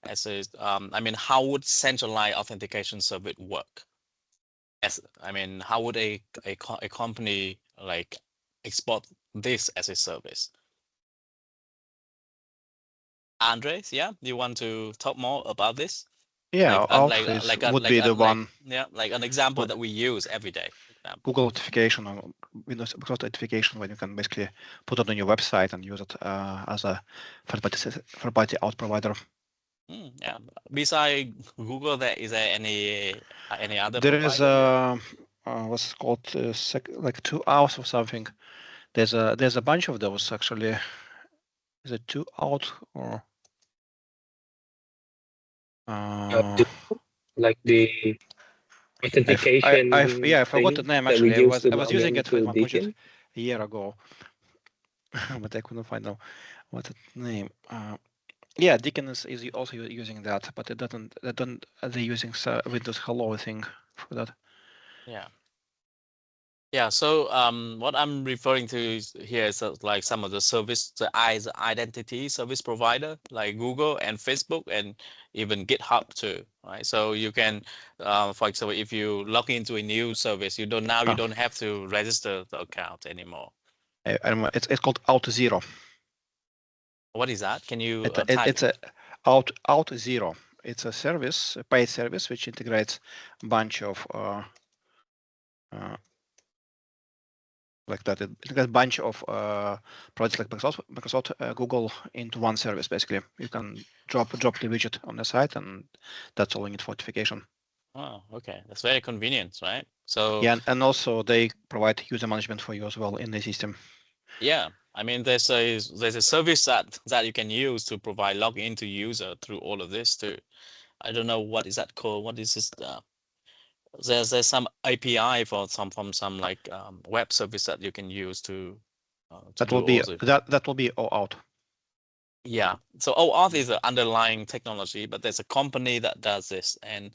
as a I mean, how would centralized authentication service work? I mean, how would a company like export this as a service? Andres, yeah, you want to talk more about this? Yeah, would be the one. Yeah, like an example that we use every day. Google authentication or Windows authentication, when you can basically put it on your website and use it as a third-party out provider. Yeah. Besides Google, is there any other? There is what's it called, like 2 hours or something. There's a bunch of those actually. Is it 2 out or? Like the authentication. I forgot the name actually. I was using it with my project a year ago, but I couldn't find out what's its name. Yeah, Deacon is also using that, but it doesn't. They're using Windows Hello thing for that. Yeah. Yeah, so what I'm referring to here is like some of the identity service provider like Google and Facebook and even GitHub too, right? So you can, for example, if you log into a new service, you don't have to register the account anymore. It's called Out0. What is that? Can you it's a Out0. It's a service, a paid service, which integrates a bunch of like that. It integrates a bunch of projects like Microsoft, Google into one service. Basically, you can drop the widget on the site, and that's all you need for authentication. Oh, okay, that's very convenient, right? So yeah, and also they provide user management for you as well in the system. Yeah, I mean, there's a service that you can use to provide login to user through all of this too. I don't know what is that called. What is this? There's some API from some like web service that you can use to that will be that will be OAuth. Yeah, so OAuth is the underlying technology, but there's a company that does this, and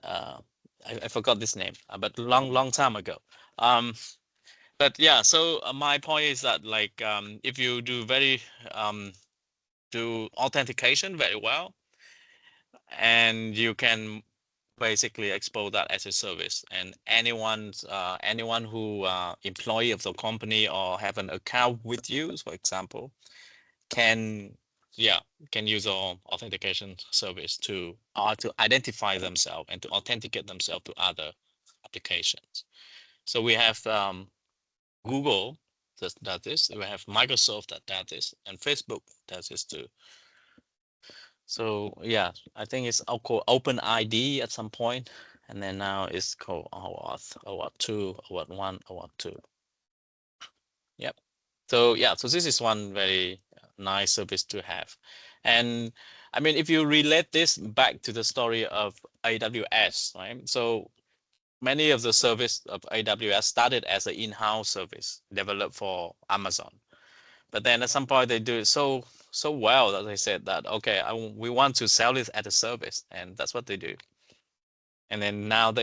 I forgot this name, but long time ago. But yeah, so my point is that like if you do do authentication very well, and you can basically expose that as a service, and anyone who employee of the company or have an account with you, for example, can use our authentication service to identify themselves and to authenticate themselves to other applications. So we have Google that does this, we have Microsoft that does this, and Facebook does this too. So yeah, I think it's called Open ID at some point, and then now it's called OAuth 2, OAuth 1, OAuth 2. Yep. So yeah, so this is one very nice service to have. And I mean, if you relate this back to the story of AWS, right? So many of the service of AWS started as an in-house service developed for Amazon. But then at some point they do it so well that they said that, okay, we want to sell this as a service, and that's what they do. And then now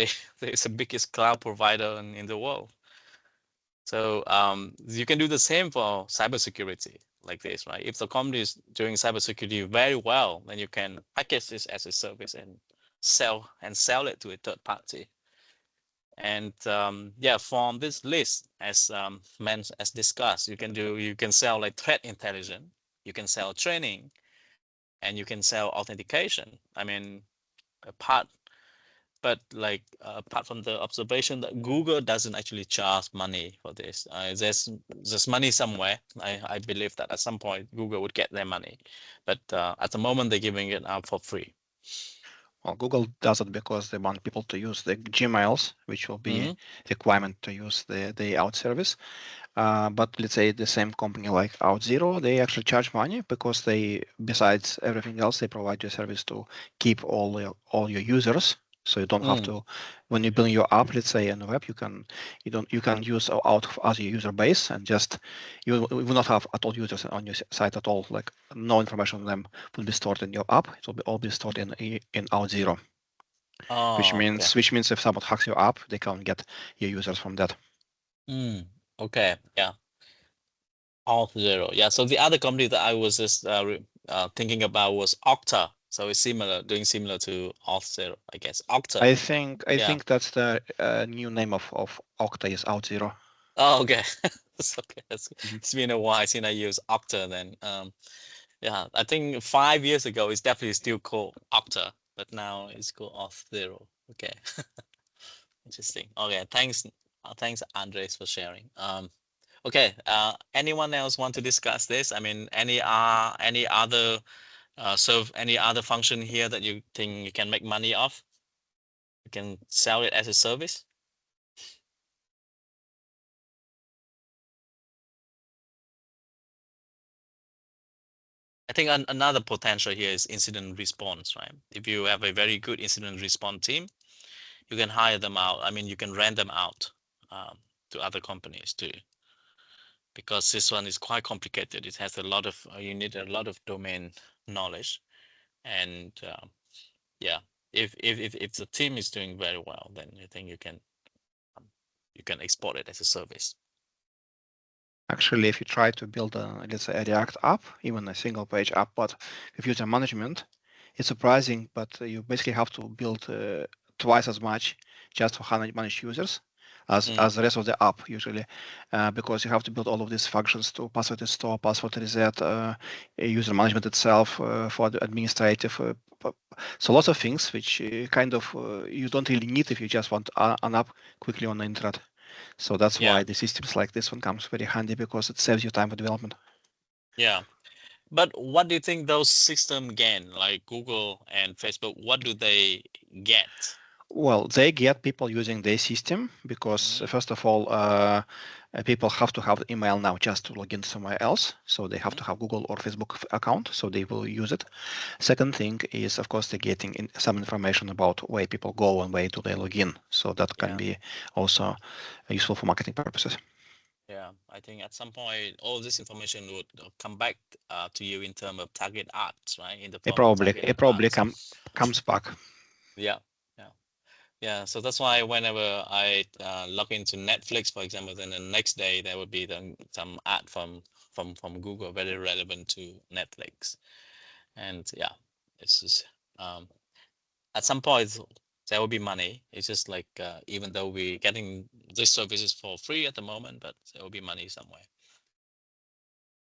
it's the biggest cloud provider in the world. So you can do the same for cybersecurity like this, right? If the company is doing cybersecurity very well, then you can package this as a service and sell it to a third party. And yeah, from this list, as discussed, you can sell like threat intelligence, you can sell training, and you can sell authentication. I mean, apart from the observation that Google doesn't actually charge money for this, there's money somewhere. I believe that at some point Google would get their money, but at the moment they're giving it out for free. Well, Google does it because they want people to use the Gmails, which will be a requirement to use the out service. But let's say the same company like OutZero, they actually charge money because they, besides everything else, they provide you a service to keep all your users. So you don't have to, when you build your app, let's say on the web, you can use out as your user base, and just you will not have at all users on your site at all. Like no information on them will be stored in your app. It will all be stored in OutZero. Which means if someone hacks your app, they can get your users from that. Okay, yeah. OutZero, yeah. So the other company that I was just thinking about was Okta. So it's doing similar to OutZero, I guess. Okta. I think that's the new name of Okta is OutZero. Oh, okay. It's okay. It's been a while since I used Okta then. Yeah, I think 5 years ago it's definitely still called Okta, but now it's called OutZero. Okay. Interesting. Okay, thanks Andres for sharing. Okay, anyone else want to discuss this? I mean, any other any other function here that you think you can make money off? You can sell it as a service. I think another potential here is incident response, right? If you have a very good incident response team, you can hire them out. I mean, you can rent them out to other companies too, because this one is quite complicated. It has a lot of you need a lot of domain knowledge, and yeah, if the team is doing very well, then I think you can export it as a service. Actually, if you try to build let's say a React app, even a single page app, but with user management, it's surprising, but you basically have to build twice as much just for manage users as the rest of the app usually, because you have to build all of these functions to password restore, password reset, user management itself for the administrative. So lots of things which kind of you don't really need if you just want an app quickly on the internet. So that's why the systems like this one comes very handy, because it saves you time for development. Yeah. But what do you think those systems gain, like Google and Facebook, what do they get? Well, they get people using their system because, first of all, people have to have email now just to log in somewhere else. So they have to have Google or Facebook account, so they will use it. Second thing is, of course, they're getting some information about where people go and where do they log in. So that can be also useful for marketing purposes. Yeah, I think at some point all this information would come back to you in terms of target ads, right? In the it probably comes back. Yeah. So that's why whenever I log into Netflix, for example, then the next day there would be some ad from Google very relevant to Netflix, and yeah, it's just at some point there will be money. It's just like even though we're getting these services for free at the moment, but there will be money somewhere.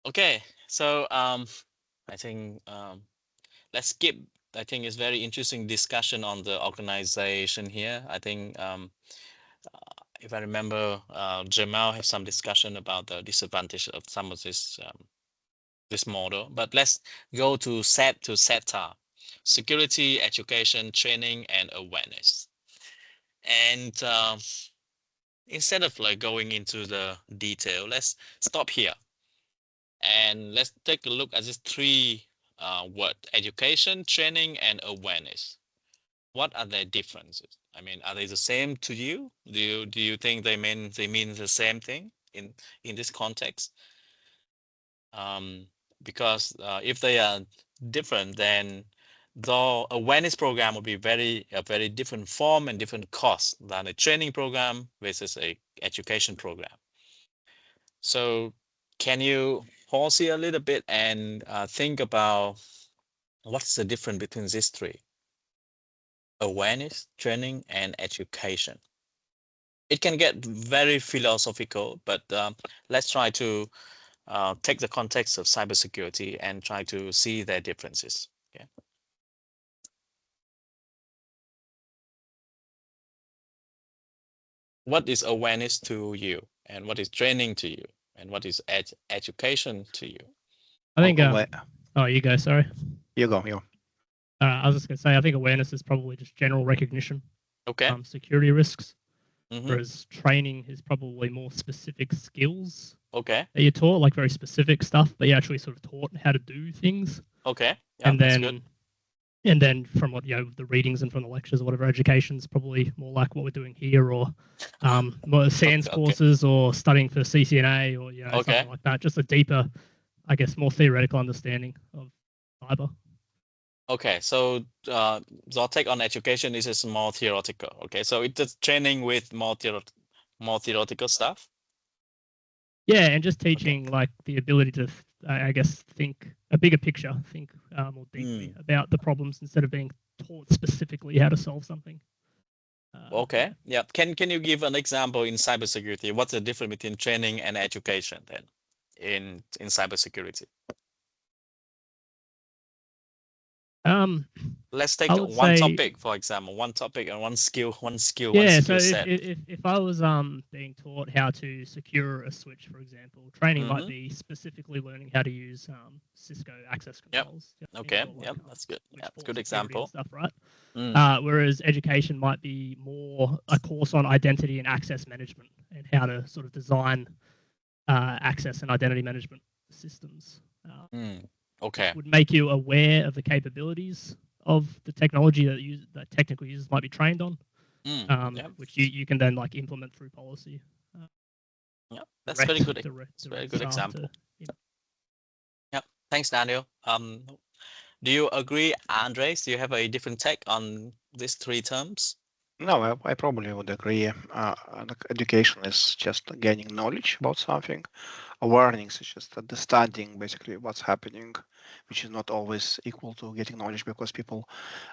Okay, so I think let's skip. I think it's very interesting discussion on the organization here. I think if I remember, Jamal had some discussion about the disadvantage of some of this model. But let's go to SETA, security, education, training, and awareness. And instead of like going into the detail, let's stop here and let's take a look at these three words: education, training, and awareness. What are their differences? I mean, are they the same to you? Do you think they mean the same thing in this context? Because if they are different, then the awareness program will be a very different form and different cost than a training program versus a education program. So can you pause here a little bit and think about what's the difference between these three: awareness, training, and education? It can get very philosophical, but let's try to take the context of cybersecurity and try to see their differences. Okay. What is awareness to you, and what is training to you, and what is education to you? I think. Oh, you go. Sorry. You go. I was just going to say, I think awareness is probably just general recognition. Okay. Security risks. Whereas training is probably more specific skills. Okay. That you're taught, like very specific stuff, but you're actually sort of taught how to do things. Okay. Yeah, and then from what the readings and from the lectures or whatever, education's probably more like what we're doing here, or more SANS courses, or studying for CCNA, or something like that. Just a deeper, I guess, more theoretical understanding of cyber. Okay, so our take on education is just more theoretical. Okay, so it's just training with more theoretical stuff. Yeah, and just teaching like the ability to, I guess, think a bigger picture, think more deeply about the problems instead of being taught specifically how to solve something. Okay, yeah. Can you give an example in cybersecurity? What's the difference between training and education then in cybersecurity? Let's take one topic, for example, one topic and one skill. Yeah, so if I was being taught how to secure a switch, for example, training might be specifically learning how to use Cisco access controls. Yep. Okay. Yep. That's good. Yeah, that's a good example. Stuff, right? Whereas education might be more a course on identity and access management and how to sort of design access and identity management systems. Okay. Would make you aware of the capabilities of the technology that technical users might be trained on, which you can then like implement through policy. Yeah, that's very good. That's very good example. Yeah, thanks, Daniel. Do you agree, Andres? Do you have a different take on these three terms? No, I probably would agree. Education is just gaining knowledge about something. Awareness is just understanding basically what's happening, which is not always equal to getting knowledge, because people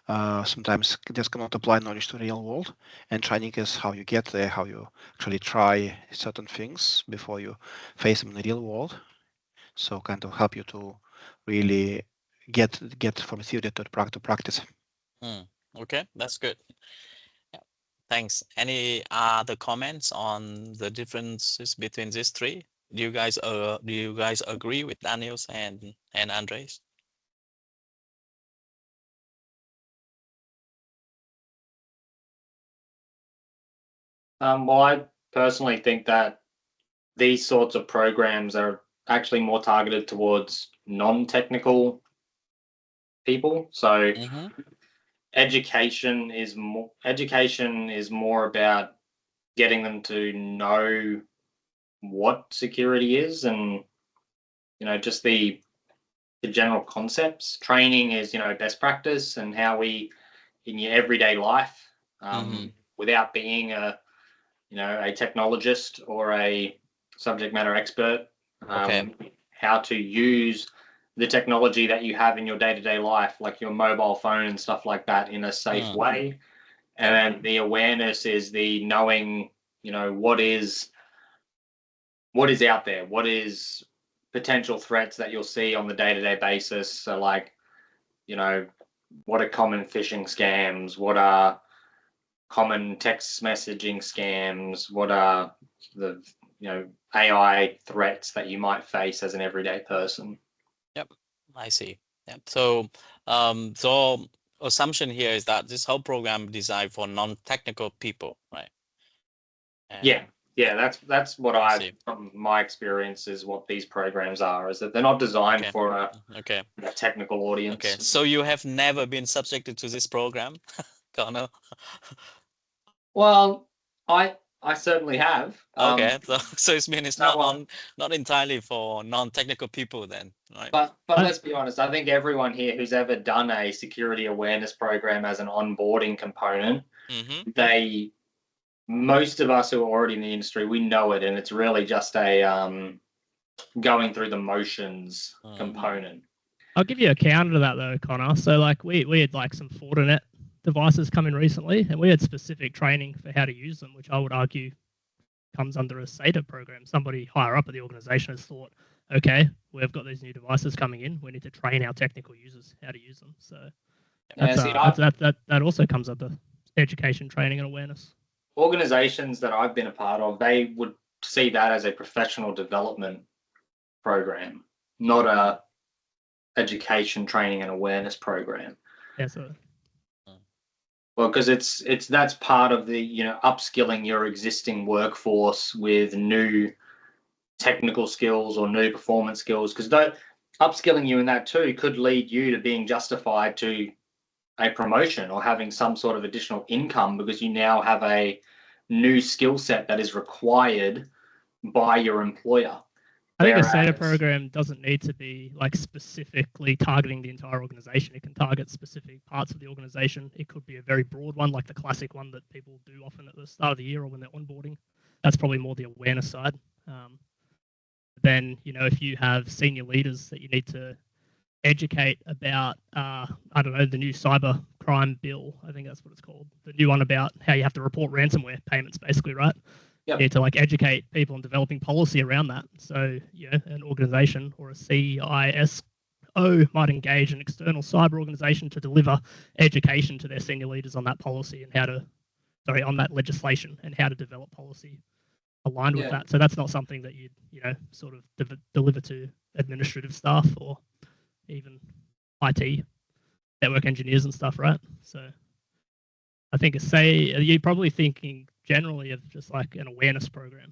sometimes just cannot apply knowledge to the real world. And training is how you get there, how you actually try certain things before you face them in the real world. So kind of help you to really get from theory to practice. Okay, that's good. Yeah, thanks. Any other comments on the differences between these three? Do you guys agree with Daniels and Andres? Well, I personally think that these sorts of programs are actually more targeted towards non-technical people. So education is more about getting them to know what security is, and just the general concepts. Training is best practice and how we in your everyday life, without being a technologist or a subject matter expert, how to use the technology that you have in your day-to-day life, like your mobile phone and stuff like that, in a safe way. And then the awareness is the knowing, you know, what is out there, what is potential threats that you'll see on the day-to-day basis. So like, you know, what are common phishing scams? What are common text messaging scams? What are the, you know, AI threats that you might face as an everyday person? Yep, I see. Yep. So, so assumption here is that this whole program designed for non-technical people, right? And yeah, that's what from my experience, is what these programs are, is that they're not designed for a technical audience. Okay, so you have never been subjected to this program, Connor? Well, I certainly have. Okay, so it means it's not entirely for non-technical people then, right? But let's be honest, I think everyone here who's ever done a security awareness program as an onboarding component, most of us who are already in the industry, we know it, and it's really just a going through the motions component. I'll give you a counter to that though, Connor. So like we had like some Fortinet devices come in recently, and we had specific training for how to use them, which I would argue comes under a SIT program. Somebody higher up at the organization has thought, okay, we've got these new devices coming in, we need to train our technical users how to use them. So that also comes under education, training, and awareness. Organizations that I've been a part of, they would see that as a professional development program, not a education, training, and awareness program. Yes, sir. Well, because that's part of the, you know, upskilling your existing workforce with new technical skills or new performance skills, because upskilling you in that too could lead you to being justified to a promotion or having some sort of additional income, because you now have a new skill set that is required by your employer. I think a SIT program doesn't need to be like specifically targeting the entire organization. It can target specific parts of the organization. It could be a very broad one, like the classic one that people do often at the start of the year or when they're onboarding. That's probably more the awareness side. Then, you know, if you have senior leaders that you need to educate about, I don't know, the new cyber crime bill, I think that's what it's called. The new one about how you have to report ransomware payments, basically, right? Yep. You need to like educate people on developing policy around that. So, you know, an organization or a CISO might engage an external cyber organization to deliver education to their senior leaders on that policy and on that legislation and how to develop policy aligned with that. So that's not something that you sort of deliver to administrative staff or even IT, network engineers and stuff, right? So I think you're probably thinking generally of just like an awareness program,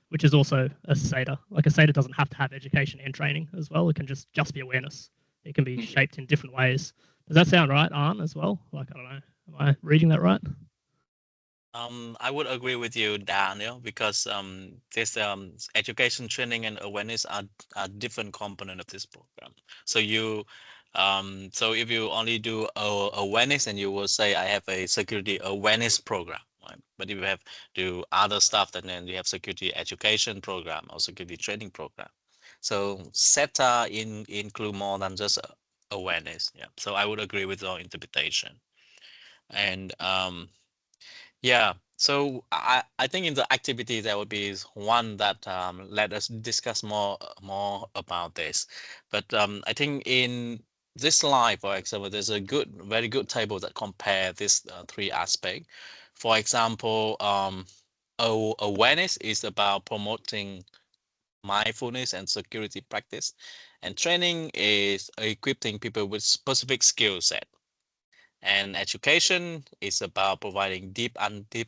which is also a SIT. Like a SIT doesn't have to have education and training as well. It can just be awareness. It can be shaped in different ways. Does that sound right, Arn, as well? Like, I don't know. Am I reading that right? I would agree with you, Daniel, because this education, training, and awareness are different component of this program. So so if you only do awareness, and you will say I have a security awareness program, right? But if you have do other stuff, then you have security education program or security training program. So SETA include more than just awareness. Yeah. So I would agree with your interpretation, and yeah, so I think in the activity there will be one that let us discuss more about this. But I think in this slide, for example, there's a very good table that compare these three aspects. For example, awareness is about promoting mindfulness and security practice, and training is equipping people with specific skill set. And education is about providing deep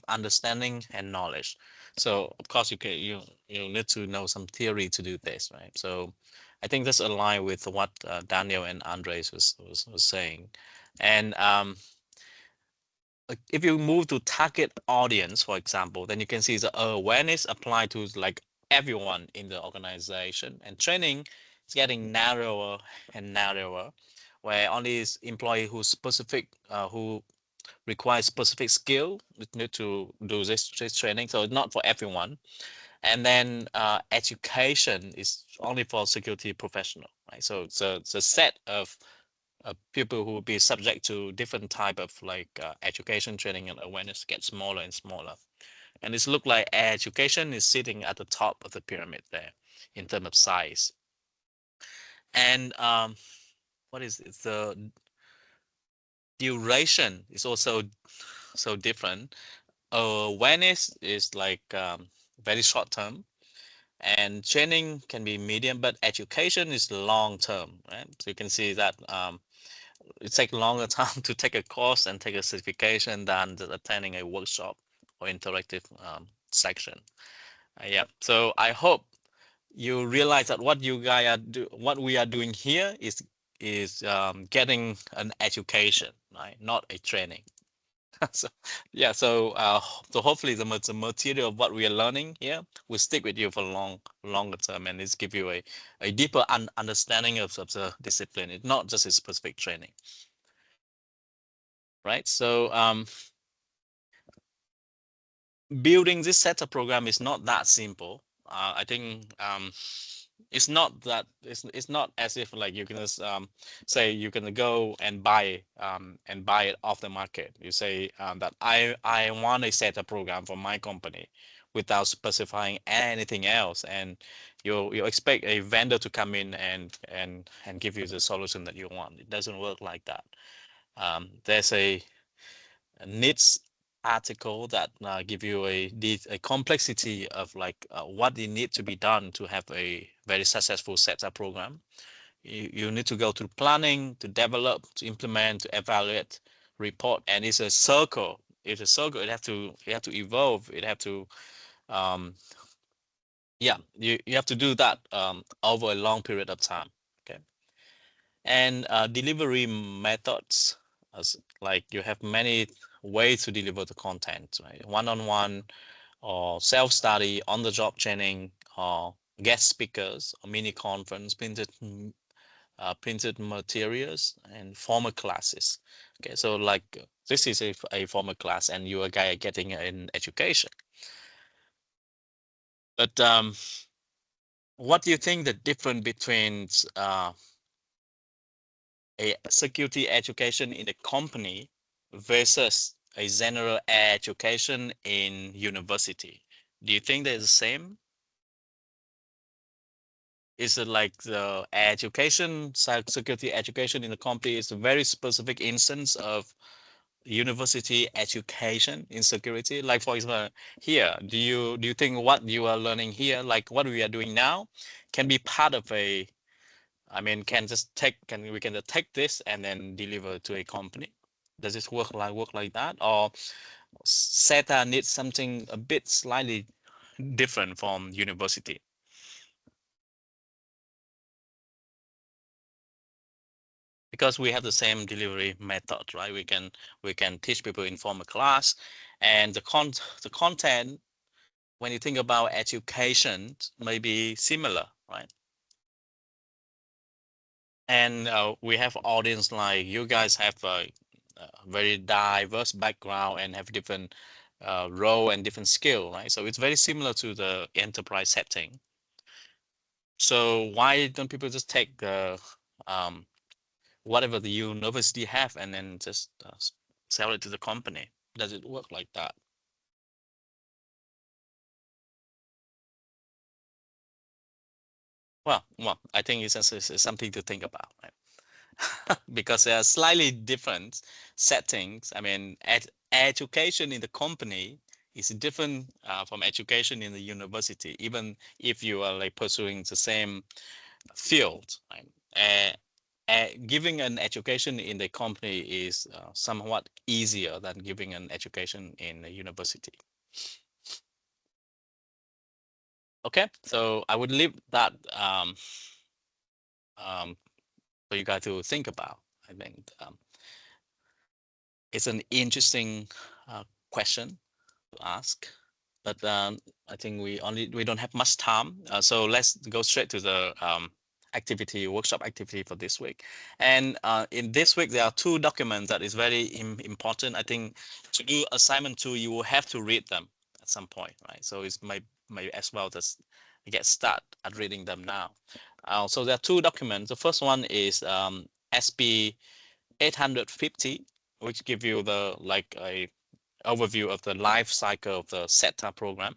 understanding and knowledge. So of course you need to know some theory to do this, right? So I think that's aligned with what Daniel and Andres was saying. And if you move to target audience, for example, then you can see the awareness applied to like everyone in the organization, and training is getting narrower and narrower, where only employee who require specific skill need to do this training. So it's not for everyone. And then education is only for security professional, right? So it's a set of people who will be subject to different type of like education, training, and awareness get smaller and smaller. And it's look like education is sitting at the top of the pyramid there in terms of size. And what is it? The duration is also so different. Awareness is like very short term, and training can be medium, but education is long term, right? So you can see that it takes longer time to take a course and take a certification than attending a workshop or interactive section. Yeah, so I hope you realize that what we are doing here is getting an education, right? Not a training. So yeah, so hopefully the material of what we are learning here will stick with you for longer term, and it's give you a deeper understanding of the discipline. It's not just a specific training, right? So building this setup program is not that simple. I think it's not that it's not as if like you can just say you can go and buy it off the market. You say that I want a setup program for my company without specifying anything else, and you expect a vendor to come in and give you the solution that you want. It doesn't work like that. There's a needs article that give you a complexity of like what you need to be done to have a very successful setup program. You need to go through planning, to develop, to implement, to evaluate, report, and it's a circle. It's a circle. It have to evolve. It have to yeah, you have to do that over a long period of time. Okay. And delivery methods, as like you have many ways to deliver the content, right? One-on-one or self-study, on-the-job training, or guest speakers, or mini conference, printed materials, and formal classes. Okay, so like this is a formal class, and you are getting an education. But what do you think the difference between a security education in a company versus a general education in university? Do you think they're the same? Is it like the education, security education in the company is a very specific instance of university education in security? Like for example, here, do you think what you are learning here, like what we are doing now, can be part of a, I mean, we can just take this and then deliver to a company? Does it work like that, or SETA needs something a bit slightly different from university? Because we have the same delivery method, right? We can teach people in formal class, and the content, when you think about education, may be similar, right? And we have audience like you guys have a very diverse background and have different role and different skill, right? So it's very similar to the enterprise setting. So why don't people just take the whatever the university have and then just sell it to the company? Does it work like that? Well, I think it's something to think about, right? Because there are slightly different settings. I mean, education in the company is different from education in the university, even if you are like pursuing the same field, right? Giving an education in the company is somewhat easier than giving an education in a university. Okay, so I would leave that for you guys to think about. I think it's an interesting question to ask, but I think we don't have much time, so let's go straight to the workshop activity for this week. And in this week, there are two documents that is very important. I think to do assignment 2, you will have to read them at some point, right? So it's may as well just get started at reading them now. So there are two documents. The first one is SP850, which give you the a overview of the life cycle of the SETA program.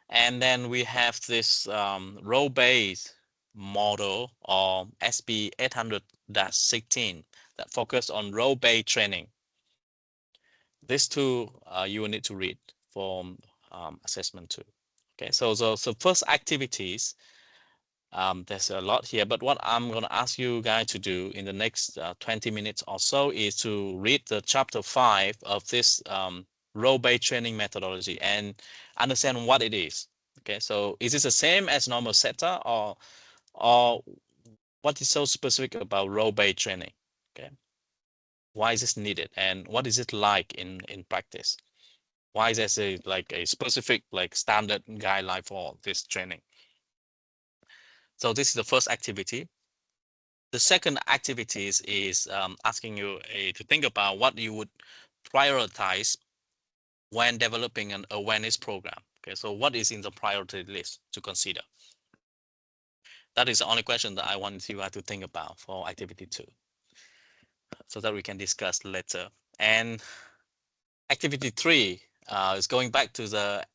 And then we have this role-based model, or SP800-16, that focus on role-based training. These two you will need to read for assessment 2. Okay, so first activities, there's a lot here, but what I'm going to ask you guys to do in the next 20 minutes or so is to read the chapter 5 of this role-based training methodology and understand what it is. Okay, so is this the same as normal SETA, or what is so specific about role-based training? Okay, why is this needed, and what is it like in practice? Why is there a specific standard guideline for this training? So this is the first activity. The second activity is asking you to think about what you would prioritize when developing an awareness program. Okay, so what is in the priority list to consider? That is the only question that I want you to think about for activity 2, so that we can discuss later. And activity 3 is going back to the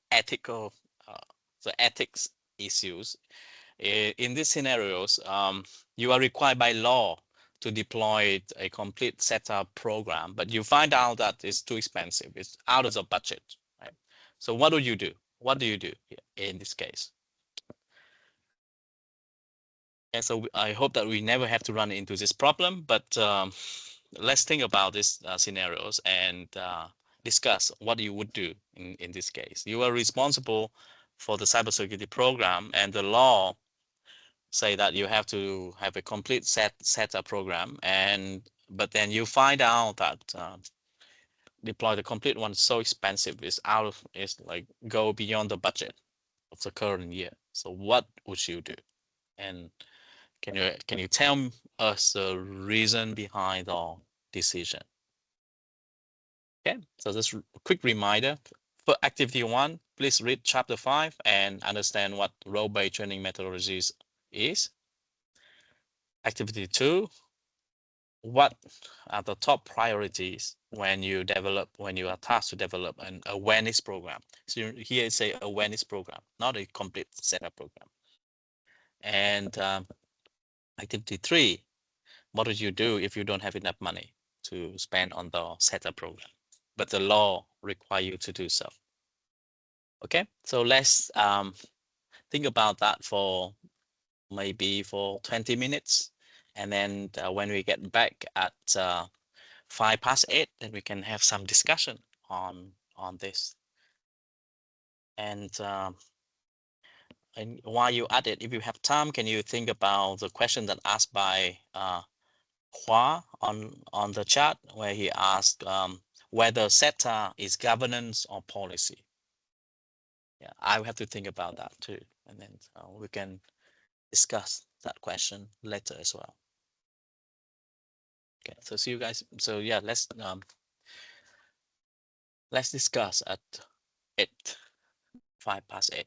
ethics issues. In these scenarios, you are required by law to deploy a complete setup program, but you find out that it's too expensive. It's out of the budget, right? So what do you do? What do you do in this case? And so I hope that we never have to run into this problem, but let's think about these scenarios and discuss what you would do in this case. You are responsible for the cybersecurity program, and the law say that you have to have a complete setup program, but then you find out that deploy the complete one is so expensive, it's go beyond the budget of the current year. So what would you do? And can you tell us the reason behind the decision? Okay, so just a quick reminder for activity 1, please read chapter 5 and understand what role-based training methodologies is. Activity 2, what are the top priorities when you are tasked to develop an awareness program? So here it's a awareness program, not a complete setup program. And activity 3, what would you do if you don't have enough money to spend on the setup program, but the law require you to do so? Okay, so let's think about that for maybe 20 minutes. And then when we get back at 8:05, then we can have some discussion on this. And while you at it, if you have time, can you think about the question that asked by Hua on the chat, where he asked whether SETA is governance or policy? Yeah, I will have to think about that too, and then we can discuss that question later as well. Okay, so see you guys. So yeah, let's discuss at 8:05.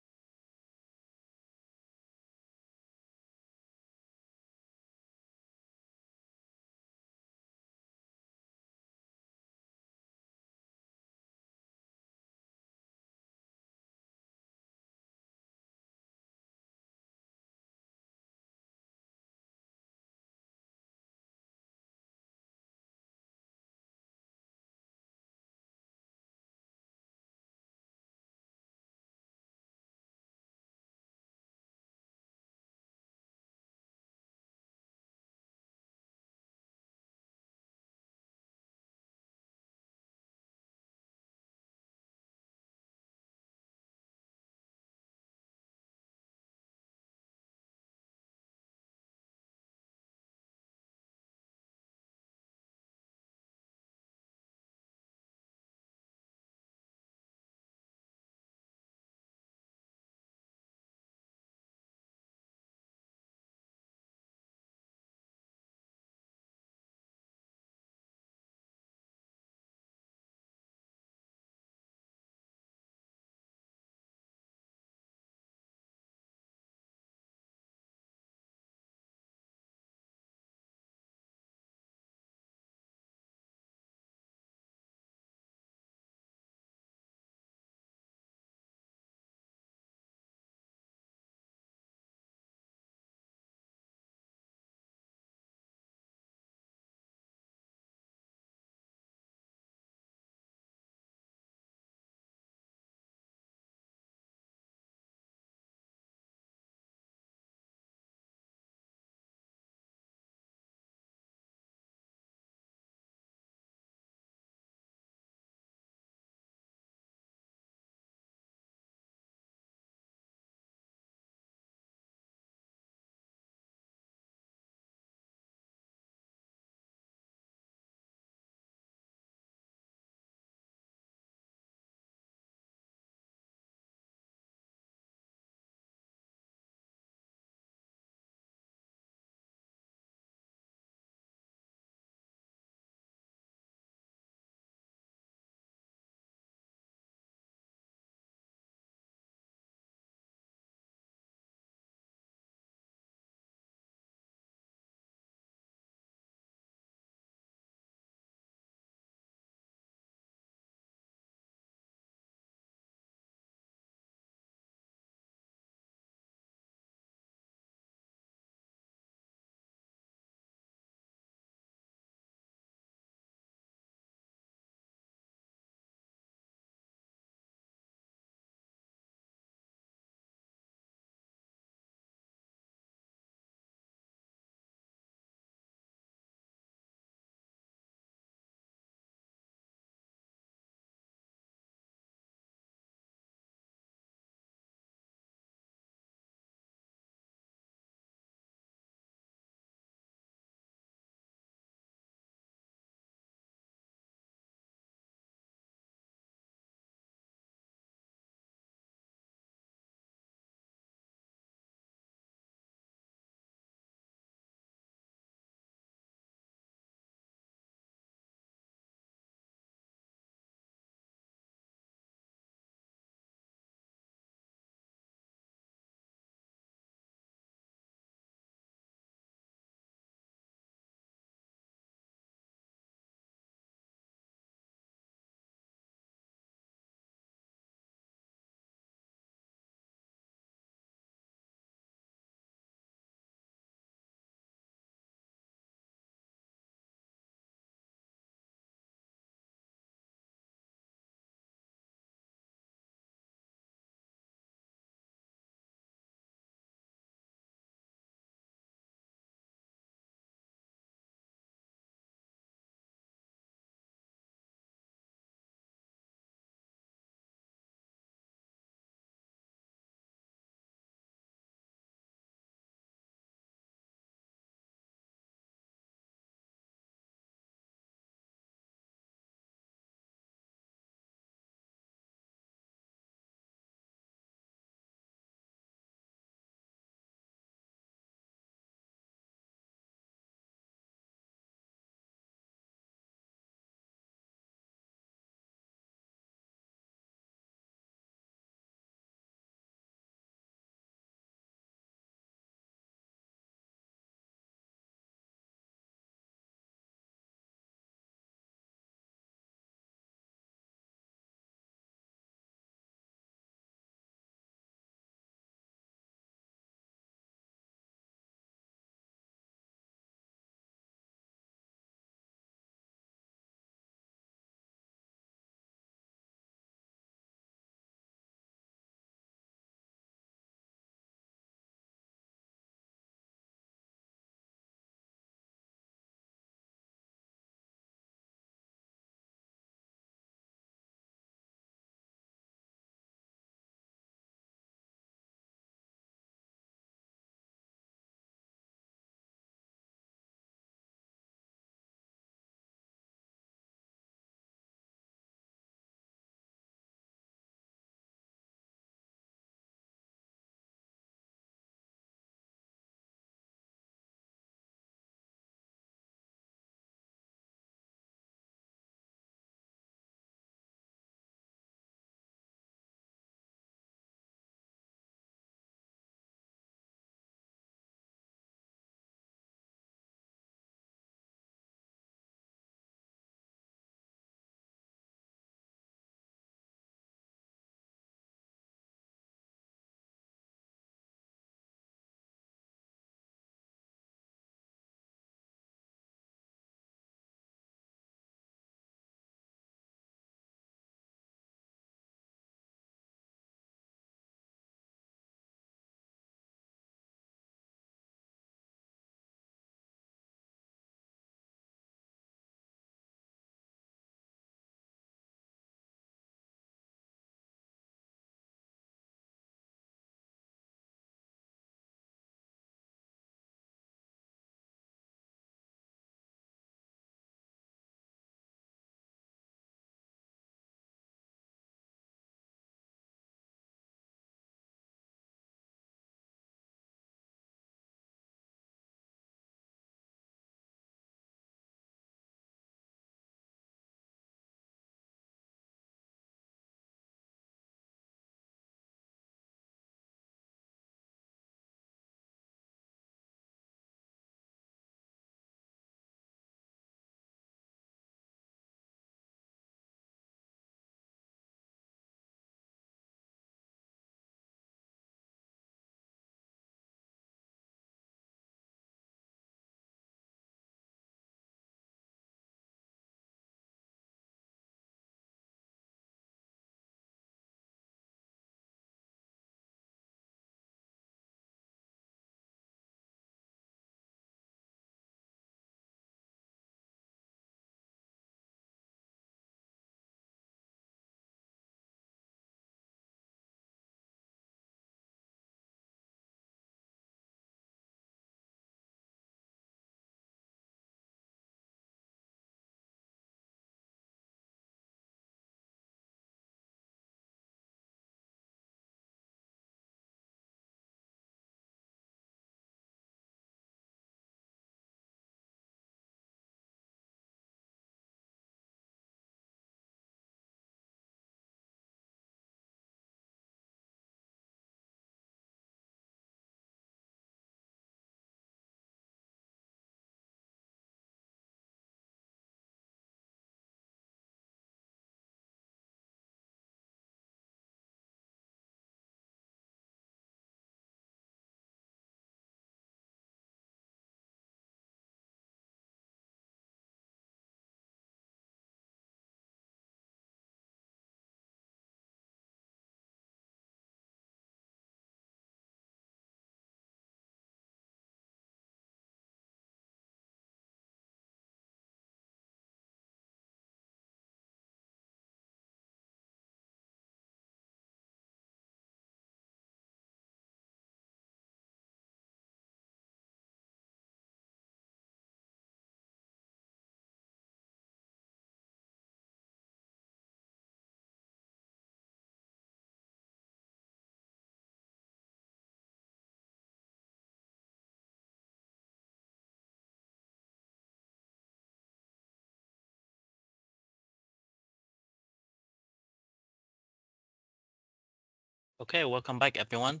Okay, welcome back, everyone.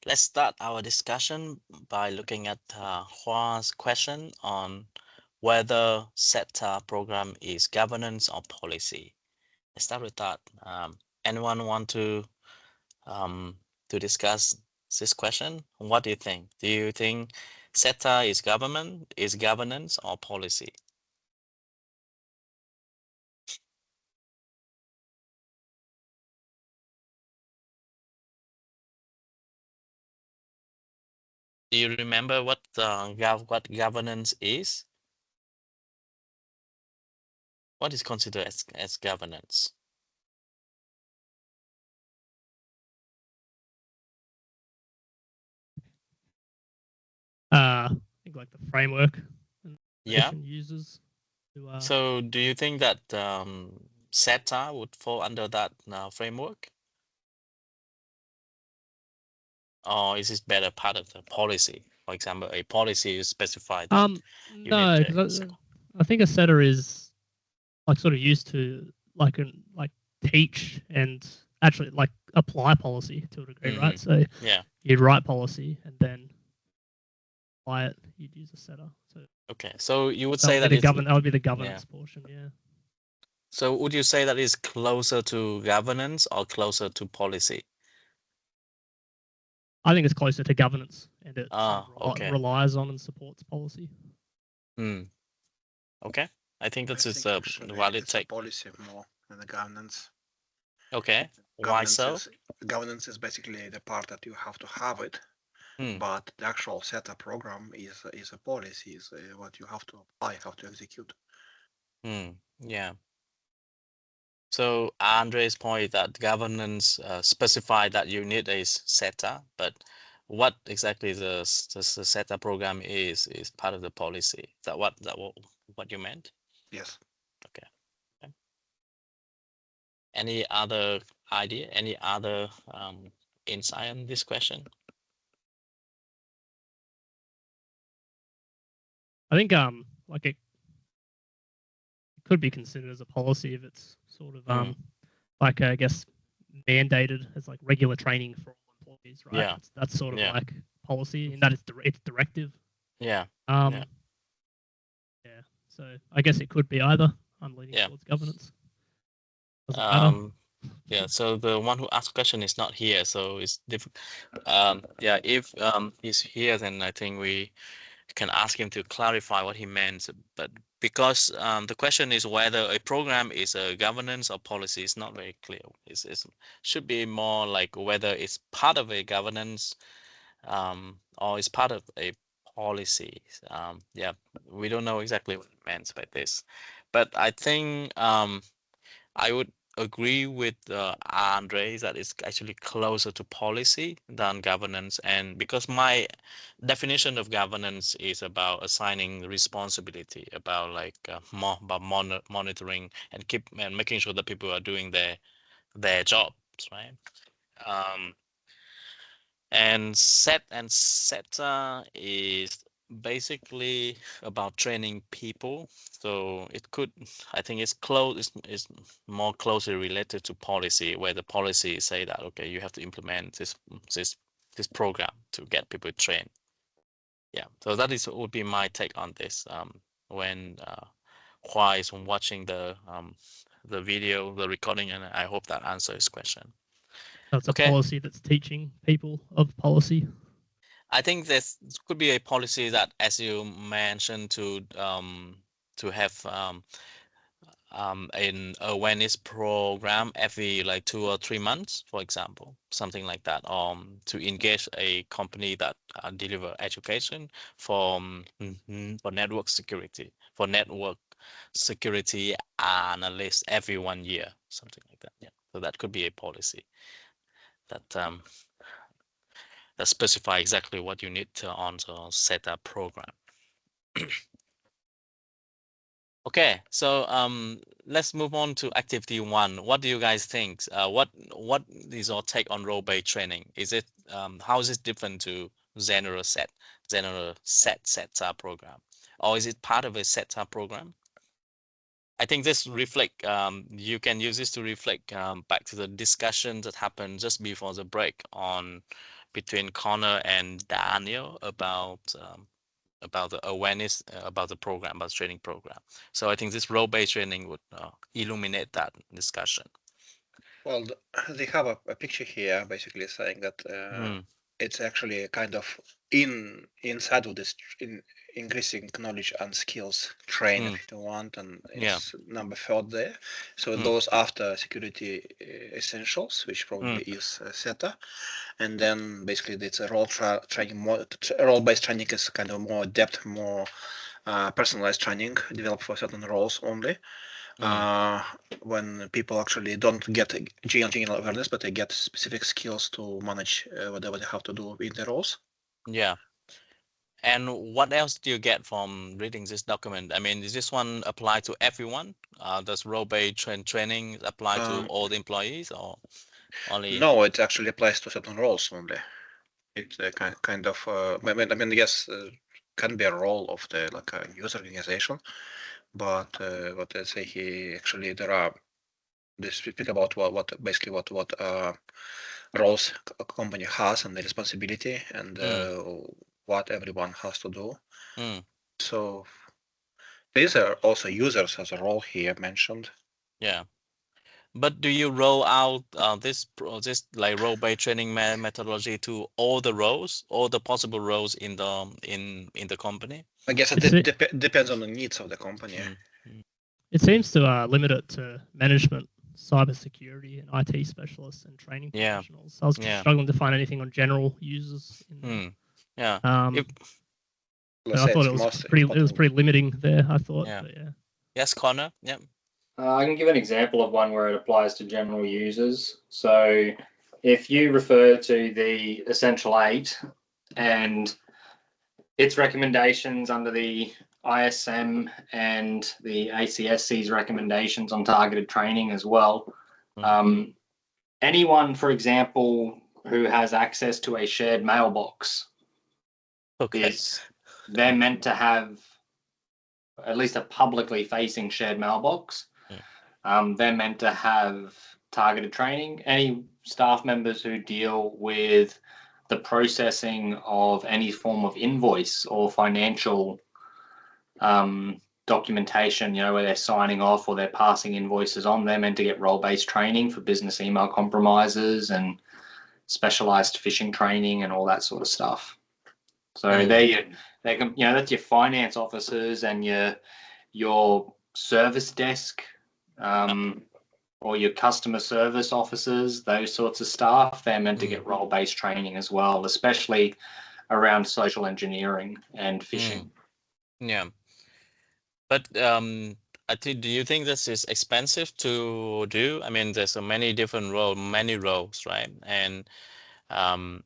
Let's start our discussion by looking at Hua's question on whether SETA program is governance or policy. Let's start with that. Anyone want to discuss this question? What do you think? Do you think SETA is governance or policy? Do you remember what what governance is? What is considered as governance? I think like the framework Yeah. uses. To, So do you think that SETA would fall under that framework? Or is this better part of the policy? For example, a policy is specified that you no, need because I think a setter is like sort of used to like teach and actually like apply policy to a degree, right? So yeah, you'd write policy and then apply it. You'd use a setter. So okay, so you would that say would that that would be the governance portion, yeah. So would you say that is closer to governance or closer to policy? I think it's closer to governance, and it okay. relies on and supports policy. Okay, I think that's just a valid take. Policy more than the governance. Okay, why so? Governance is basically the part that you have to have it, but the actual SETA program is a policy, is what you have to apply, have to execute. Yeah. So Andre's point that governance specify that you need a SETA, but what exactly the SETA program is part of the policy. Is that what you meant? Yes. Okay. Any other idea? Any other insight on this question? I think like it could be considered as a policy if it's sort of like I guess mandated as like regular training for all employees, right? Yeah. That's sort of like policy, and that it's directive. Yeah. Yeah. So I guess it could be either. I'm leaning towards governance. Doesn't matter. Yeah, so the one who asked question is not here, so it's different. Yeah, if he's here, then I think we can ask him to clarify what he meant. But because the question is whether a program is a governance or policy, is not very clear. It should be more like whether it's part of a governance or it's part of a policy. Yeah, we don't know exactly what it meant by this, but I think I would agree with Andre that it's actually closer to policy than governance, and because my definition of governance is about assigning responsibility, about like more about monitoring and making sure that people are doing their jobs, right? And SETA is basically about training people, so it could, I think it's close, is more closely related to policy, where the policy say that okay, you have to implement this program to get people trained. Yeah, so that would be my take on this. When Hua is watching the video, the recording, and I hope that answers his question. So it's a policy that's teaching people of policy. I think this could be a policy that, as you mentioned, to have an awareness program every like 2 or 3 months, for example, something like that, to engage a company that deliver education for network security, analysts every 1 year, something like that. Yeah, so that could be a policy that that specify exactly what you need to on the setup program. Okay, so let's move on to activity 1. What do you guys think? What is your take on role-based training? Is it how is it different to general setup program, or is it part of a setup program? I think this reflect, you can use this to reflect back to the discussion that happened just before the break between Connor and Daniel about the awareness about the program, about the training program. So I think this role-based training would illuminate that discussion. Well, they have a picture here basically saying that it's actually a kind of inside of this increasing knowledge and skills training, if you want, and it's number 3 there. So it goes after security essentials, which probably is SETA, and then basically it's a training. Role-based training is kind of more depth, more personalized training developed for certain roles only. When people actually don't get general awareness, but they get specific skills to manage whatever they have to do in their roles. Yeah. And what else do you get from reading this document? I mean, does this one apply to everyone? Does role-based training apply to all the employees, or only? No, it actually applies to certain roles only. It's a kind of, I mean, yes, can be a role of the like a user organization, but what I say here, actually, there are. They speak about what roles a company has and the responsibility and what everyone has to do. So these are also users as a role here mentioned. Yeah, but do you roll out this like role-based training methodology to all the roles, all the possible roles in the company? I guess it depends on the needs of the company. It seems to limit it to management, cybersecurity, and IT specialists and training professionals. I was struggling to find anything on general users. Yeah. But I thought it was pretty limiting there. I thought. Yeah. But yeah. Yes, Connor. Yeah. I can give an example of one where it applies to general users. So if you refer to the Essential 8 and its recommendations under the ISM and the ACSC's recommendations on targeted training as well, anyone, for example, who has access to a shared mailbox, they're meant to have at least a publicly facing shared mailbox. They're meant to have targeted training. Any staff members who deal with the processing of any form of invoice or financial documentation, where they're signing off or they're passing invoices on, they're meant to get role-based training for business email compromises and specialized phishing training and all that sort of stuff. So they can, that's your finance officers and your service desk, or your customer service officers, those sorts of staff. They're meant to get role-based training as well, especially around social engineering and phishing. Yeah. But do you think this is expensive to do? I mean, there's so many different roles, right? And I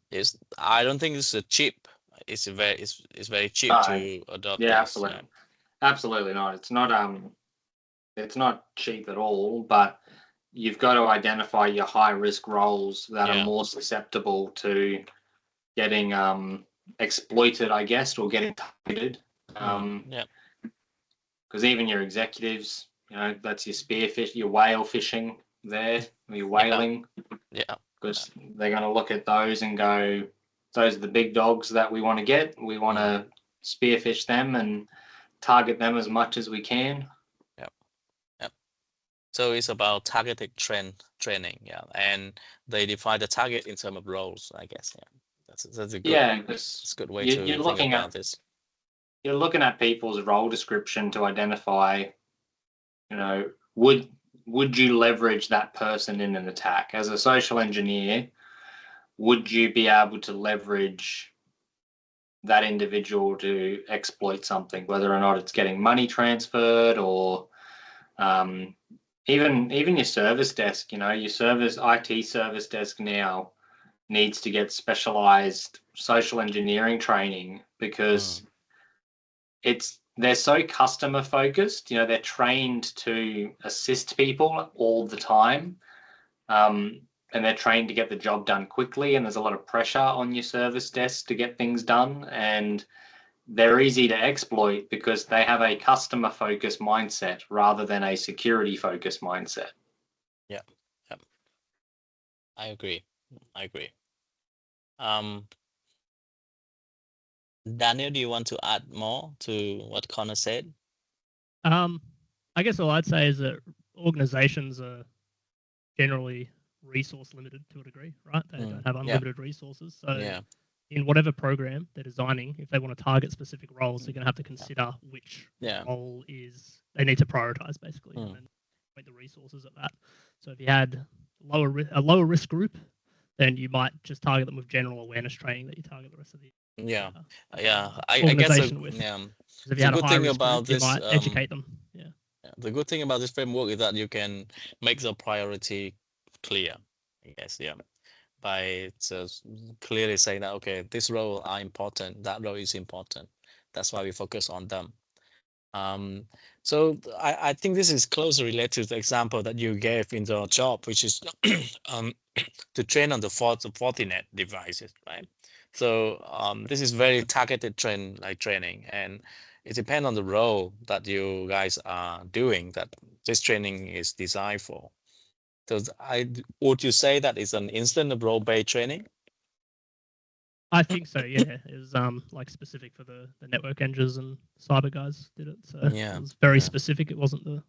don't think it's cheap. It's very cheap to adopt. Yeah, absolutely. Yeah. Absolutely not. It's not cheap at all, but you've got to identify your high risk roles that are more susceptible to getting exploited, I guess, or getting targeted. Because even your executives, that's your spearfish, your whale fishing there, or your whaling. Yeah. Because they're going to look at those and go, those are the big dogs that we want to get. We want to spearfish them and target them as much as we can. So it's about targeted training, and they define the target in terms of roles, I guess. That's a good, that's a good way to think about this. You're looking at people's role description to identify, would you leverage that person in an attack? As a social engineer, would you be able to leverage that individual to exploit something, whether or not it's getting money transferred or even your service desk, your IT service desk now needs to get specialized social engineering training because they're so customer focused. They're trained to assist people all the time, and they're trained to get the job done quickly. And there's a lot of pressure on your service desk to get things done. And they're easy to exploit because they have a customer-focused mindset rather than a security-focused mindset. Yeah, yeah. I agree. Daniel, do you want to add more to what Connor said? I guess all I'd say is that organizations are generally resource limited to a degree, right? They don't have unlimited resources. So in whatever program they're designing, if they want to target specific roles, they're going to have to consider which role they need to prioritize, basically, and then make the resources at that. So if you had a lower risk group, then you might just target them with general awareness training that you target the rest of the I guess with. If you had a good thing about this, you might educate them. The good thing about this framework is that you can make the priority clear. I guess, by clearly saying that, okay, this role are important, that role is important. That's why we focus on them. So I think this is closely related to the example that you gave in the job, which is to train on the Fortinet devices, right? So this is very targeted training, and it depends on the role that you guys are doing that this training is designed for. So would you say that it's an instant role-based training? I think so. Yeah, it was like specific for the network engineers and cyber guys did it. So it was very specific. It wasn't the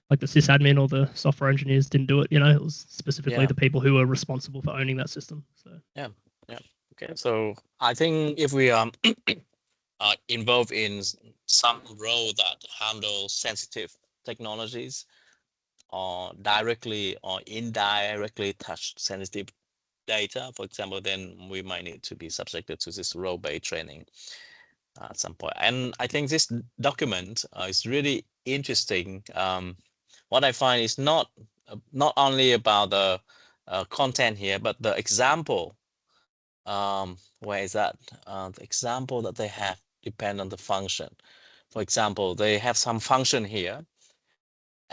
sysadmin or the software engineers didn't do it. It was specifically the people who were responsible for owning that system. So okay. So I think if we are involved in some role that handles sensitive technologies, or directly or indirectly touch sensitive data, for example, then we might need to be subjected to this role-based training at some point. And I think this document is really interesting. What I find is not only about the content here, but the example. Where is that? The example that they have depend on the function. For example, they have some function here,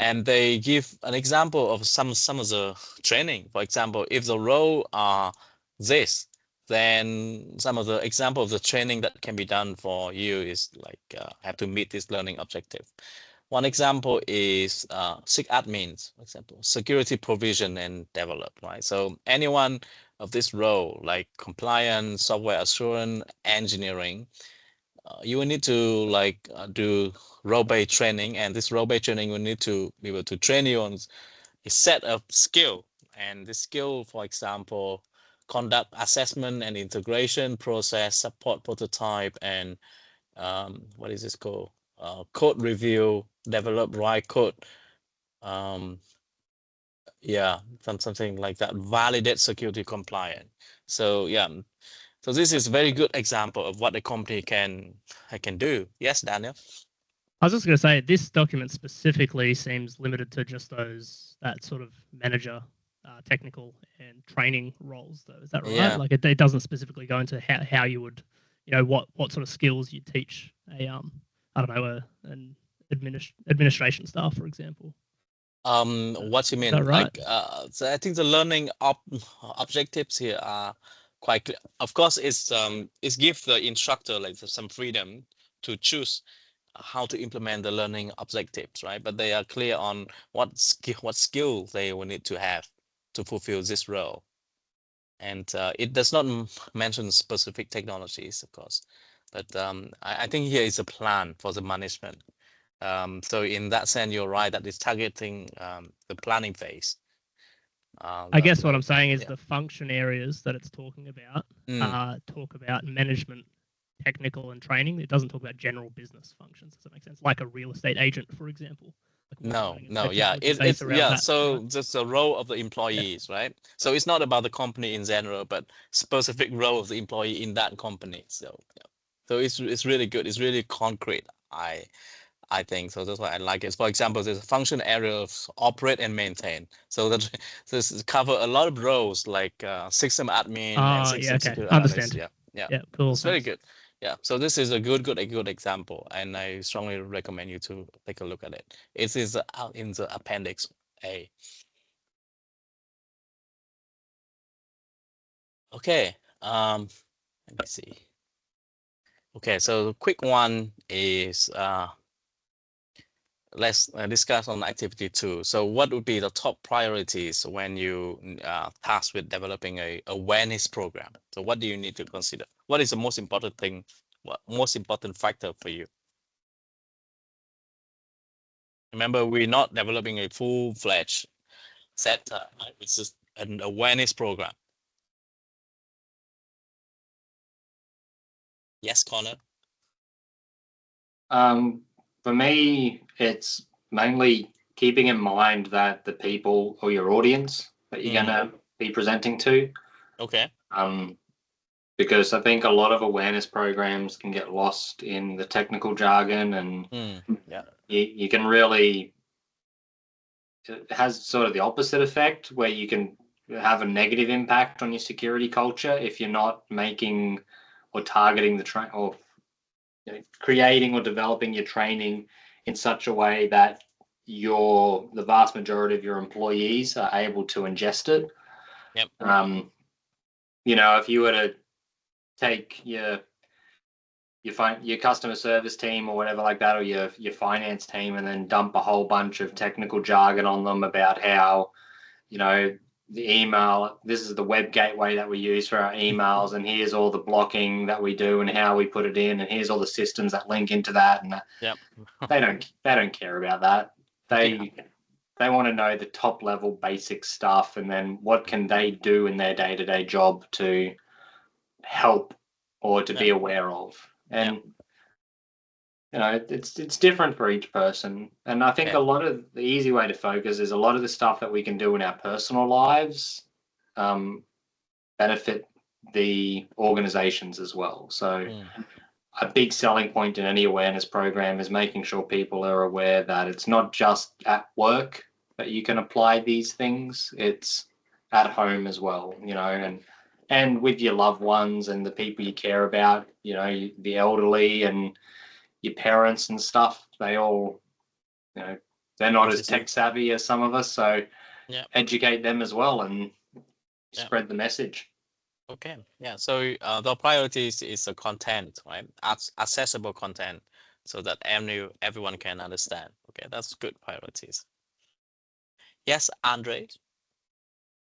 and they give an example of some of the training. For example, if the role are this, then some of the example of the training that can be done for you is like have to meet this learning objective. One example is SIG admins, for example, security provision and develop, right? So anyone of this role, like compliance, software assurance, engineering, you will need to do role-based training, and this role-based training will need to be able to train you on a set of skill. And this skill, for example, conduct assessment and integration process, support prototype, and what is this called? Code review, develop, write code. Something like that. Validate security compliant. So so this is a very good example of what a company can do. Yes, Daniel. I was just going to say this document specifically seems limited to just that sort of manager, technical and training roles, though. Is that right? Yeah. Like it doesn't specifically go into how you would, what sort of skills you teach an administration staff, for example. What you mean? Right? So I think the learning objectives here are quite clear. Of course, it's give the instructor some freedom to choose how to implement the learning objectives, right? But they are clear on what skill they will need to have to fulfill this role. And it does not mention specific technologies, of course, but I think here is a plan for the management. So in that sense, you're right that it's targeting the planning phase. I guess what I'm saying is the function areas that it's talking about talk about management, technical, and training. It doesn't talk about general business functions. Does that make sense? Like a real estate agent, for example. No, it's so just the role of the employees, right? So it's not about the company in general, but specific role of the employee in that company. So it's really good. It's really concrete. I think so. That's why I like it. For example, there's a function area of operate and maintain. So that this cover a lot of roles like system admin and system security analyst. Yeah, cool. It's very good. Yeah, so this is a good example, and I strongly recommend you to take a look at it. It is in the appendix A. Okay, let me see. Okay, so the quick one is let's discuss on activity 2. So what would be the top priorities when you tasked with developing a awareness program? So what do you need to consider? What is the most important thing? What most important factor for you? Remember, we're not developing a full-fledged center, right? It's just an awareness program. Yes, Connor? For me, it's mainly keeping in mind that the people or your audience that you're going to be presenting to. Okay. Because I think a lot of awareness programs can get lost in the technical jargon, and you can really, it has sort of the opposite effect where you can have a negative impact on your security culture if you're not making or targeting the or creating or developing your training in such a way that the vast majority of your employees are able to ingest it. Yep. If you were to take your customer service team or whatever like that, or your finance team, and then dump a whole bunch of technical jargon on them about how, the email, this is the web gateway that we use for our emails, and here's all the blocking that we do and how we put it in, and here's all the systems that link into that, and they don't care about that. They want to know the top level basic stuff, and then what can they do in their day-to-day job to help or to be aware of. And it's different for each person. And I think a lot of the easy way to focus is a lot of the stuff that we can do in our personal lives benefit the organizations as well. So a big selling point in any awareness program is making sure people are aware that it's not just at work that you can apply these things. It's at home as well, and with your loved ones and the people you care about, the elderly and your parents and stuff. They all, they're not as tech savvy as some of us. So educate them as well and spread the message. Okay. Yeah. So the priorities is the content, right? Accessible content, so that everyone can understand. Okay, that's good priorities. Yes, Andre.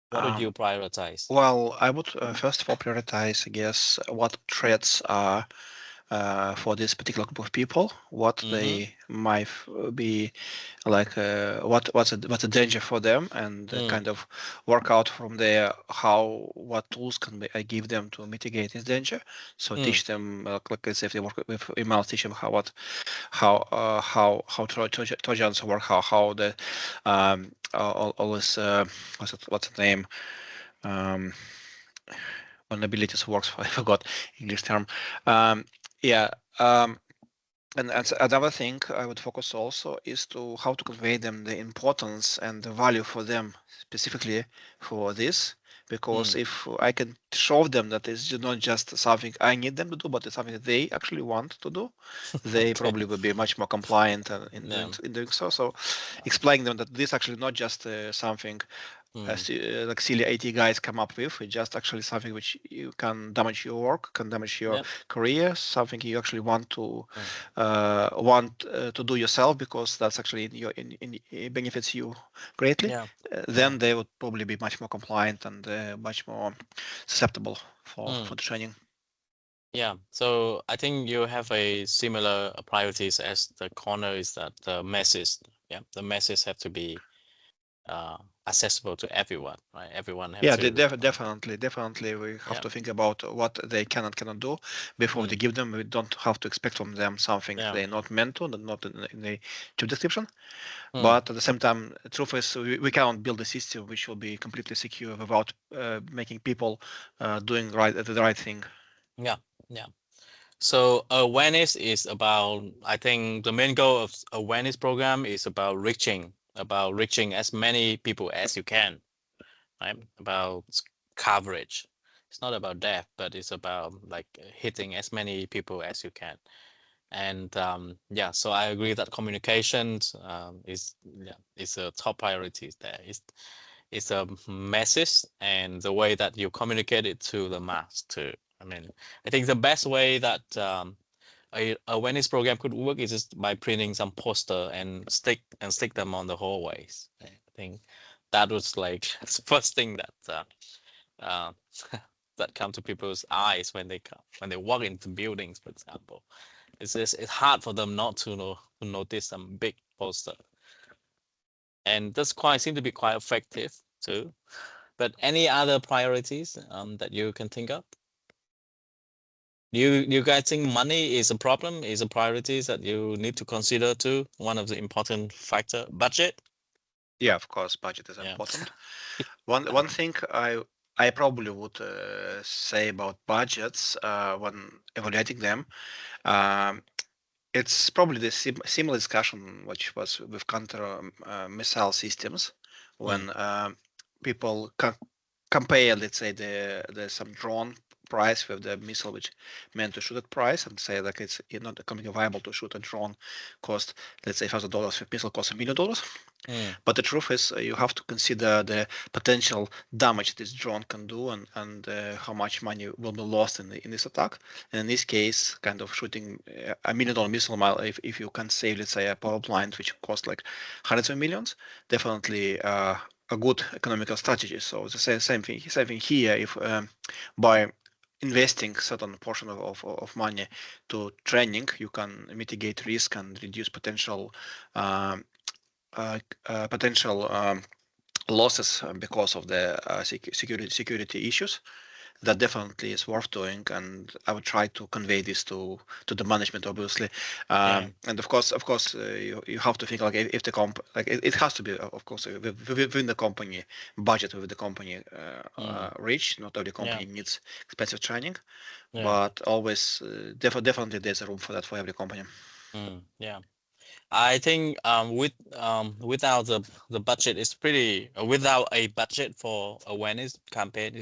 What would you prioritize? Well, I would first of all prioritize, I guess, what threats are for this particular group of people, what they might be like, what's the danger for them, and kind of work out from there what tools can I give them to mitigate this danger. So teach them, like I say, if they work with email, teach them how Trojans work, how the all this what's the name, vulnerabilities works. I forgot English term. And another thing I would focus also is to how to convey them the importance and the value for them specifically for this. Because if I can show them that it's not just something I need them to do, but it's something that they actually want to do, they probably will be much more compliant in doing so. So explaining them that this actually not just something like silly IT guys come up with. It's just actually something which you can damage your work, can damage your career, something you actually want to do yourself, because that's actually it benefits you greatly. Then they would probably be much more compliant and much more susceptible for the training. Yeah, so I think you have a similar priorities as the Connor, is that the message. Yeah, the message have to be accessible to everyone, right? Everyone have to. Definitely we have to think about what they can and cannot do before they give them. We don't have to expect from them something they're not meant to, not in the job description. But at the same time, the truth is we cannot build a system which will be completely secure without making people doing the right thing. Yeah. So awareness is about, I think the main goal of awareness program is about reaching as many people as you can, right? About coverage. It's not about depth, but it's about like hitting as many people as you can. And so I agree that communications is a top priority there. It's a message and the way that you communicate it to the mass too. I mean, I think the best way that a awareness program could work is just by printing some poster and stick them on the hallways. I think that was like the first thing that that come to people's eyes when they walk into buildings, for example. It's hard for them not to notice some big poster, and that's seem to be quite effective too. But any other priorities that you can think of? You guys think money is a problem, is a priority that you need to consider too? One of the important factor, budget? Yeah, of course, budget is important. One thing I probably would say about budgets when evaluating them, it's probably the similar discussion which was with counter missile systems when people compare, let's say, the some drone price with the missile which meant to shoot at price, and say like it's not economically viable to shoot a drone cost, let's say, $1,000, with missile cost $1 million. But the truth is you have to consider the potential damage this drone can do, and how much money will be lost in this attack. And in this case, kind of shooting $1 million missile, if you can save, let's say, a power plant which costs like hundreds of millions, definitely a good economical strategy. So the same thing here. If by investing certain portion of money to training, you can mitigate risk and reduce potential losses because of the security issues. That definitely is worth doing, and I would try to convey this to the management, obviously. And of course, you have to think like if the it has to be, of course, within the company budget, with the company reach. Not every company needs expensive training, but always definitely there's a room for that for every company. Yeah. I think without the budget, it's pretty without a budget for awareness campaign,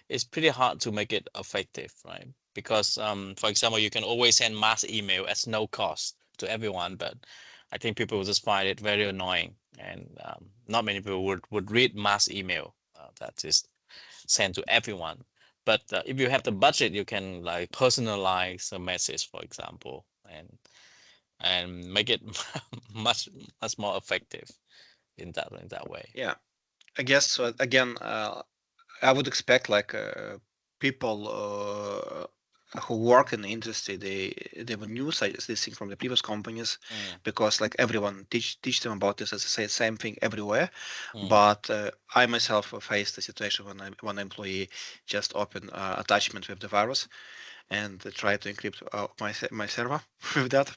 it's pretty hard to make it effective, right? Because for example, you can always send mass email at no cost to everyone, but I think people will just find it very annoying, and not many people would read mass email that is sent to everyone. But if you have the budget, you can like personalize a message, for example, and make it much more effective in that way. Yeah, I guess so. Again, I would expect like people who work in the industry, they were new this thing from the previous companies, because like everyone teach them about this, as I say, same thing everywhere. But I myself faced a situation when one employee just opened attachment with the virus and tried to encrypt my server with that.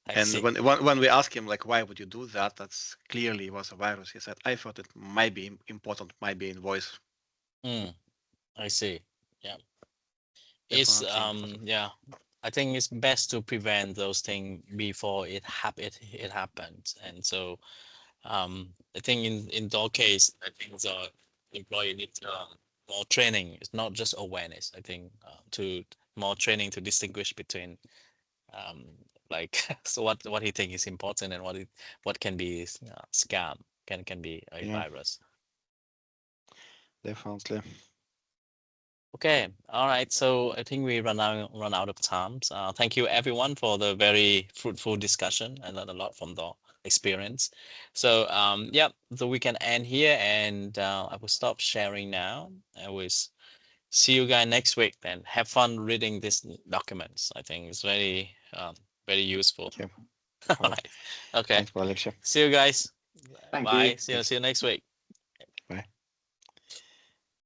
And when we asked him like, why would you do that? That's clearly was a virus. He said, I thought it might be important, might be in voice. I see. Yeah. It's yeah. I think it's best to prevent those things before it happens. And so I think in that case, I think the employee needs more training. It's not just awareness. I think to more training to distinguish between like so what he thinks is important and what can be scam, can be a virus. Definitely. Okay, all right. So I think we run out of time. Thank you everyone for the very fruitful discussion. I learned a lot from the experience. So yeah, so we can end here, and I will stop sharing now. I will see you guys next week. Then have fun reading these documents. I think it's very useful. Okay. All right. Okay. Thanks for the lecture. See you guys. Thank Bye. you. See you next week.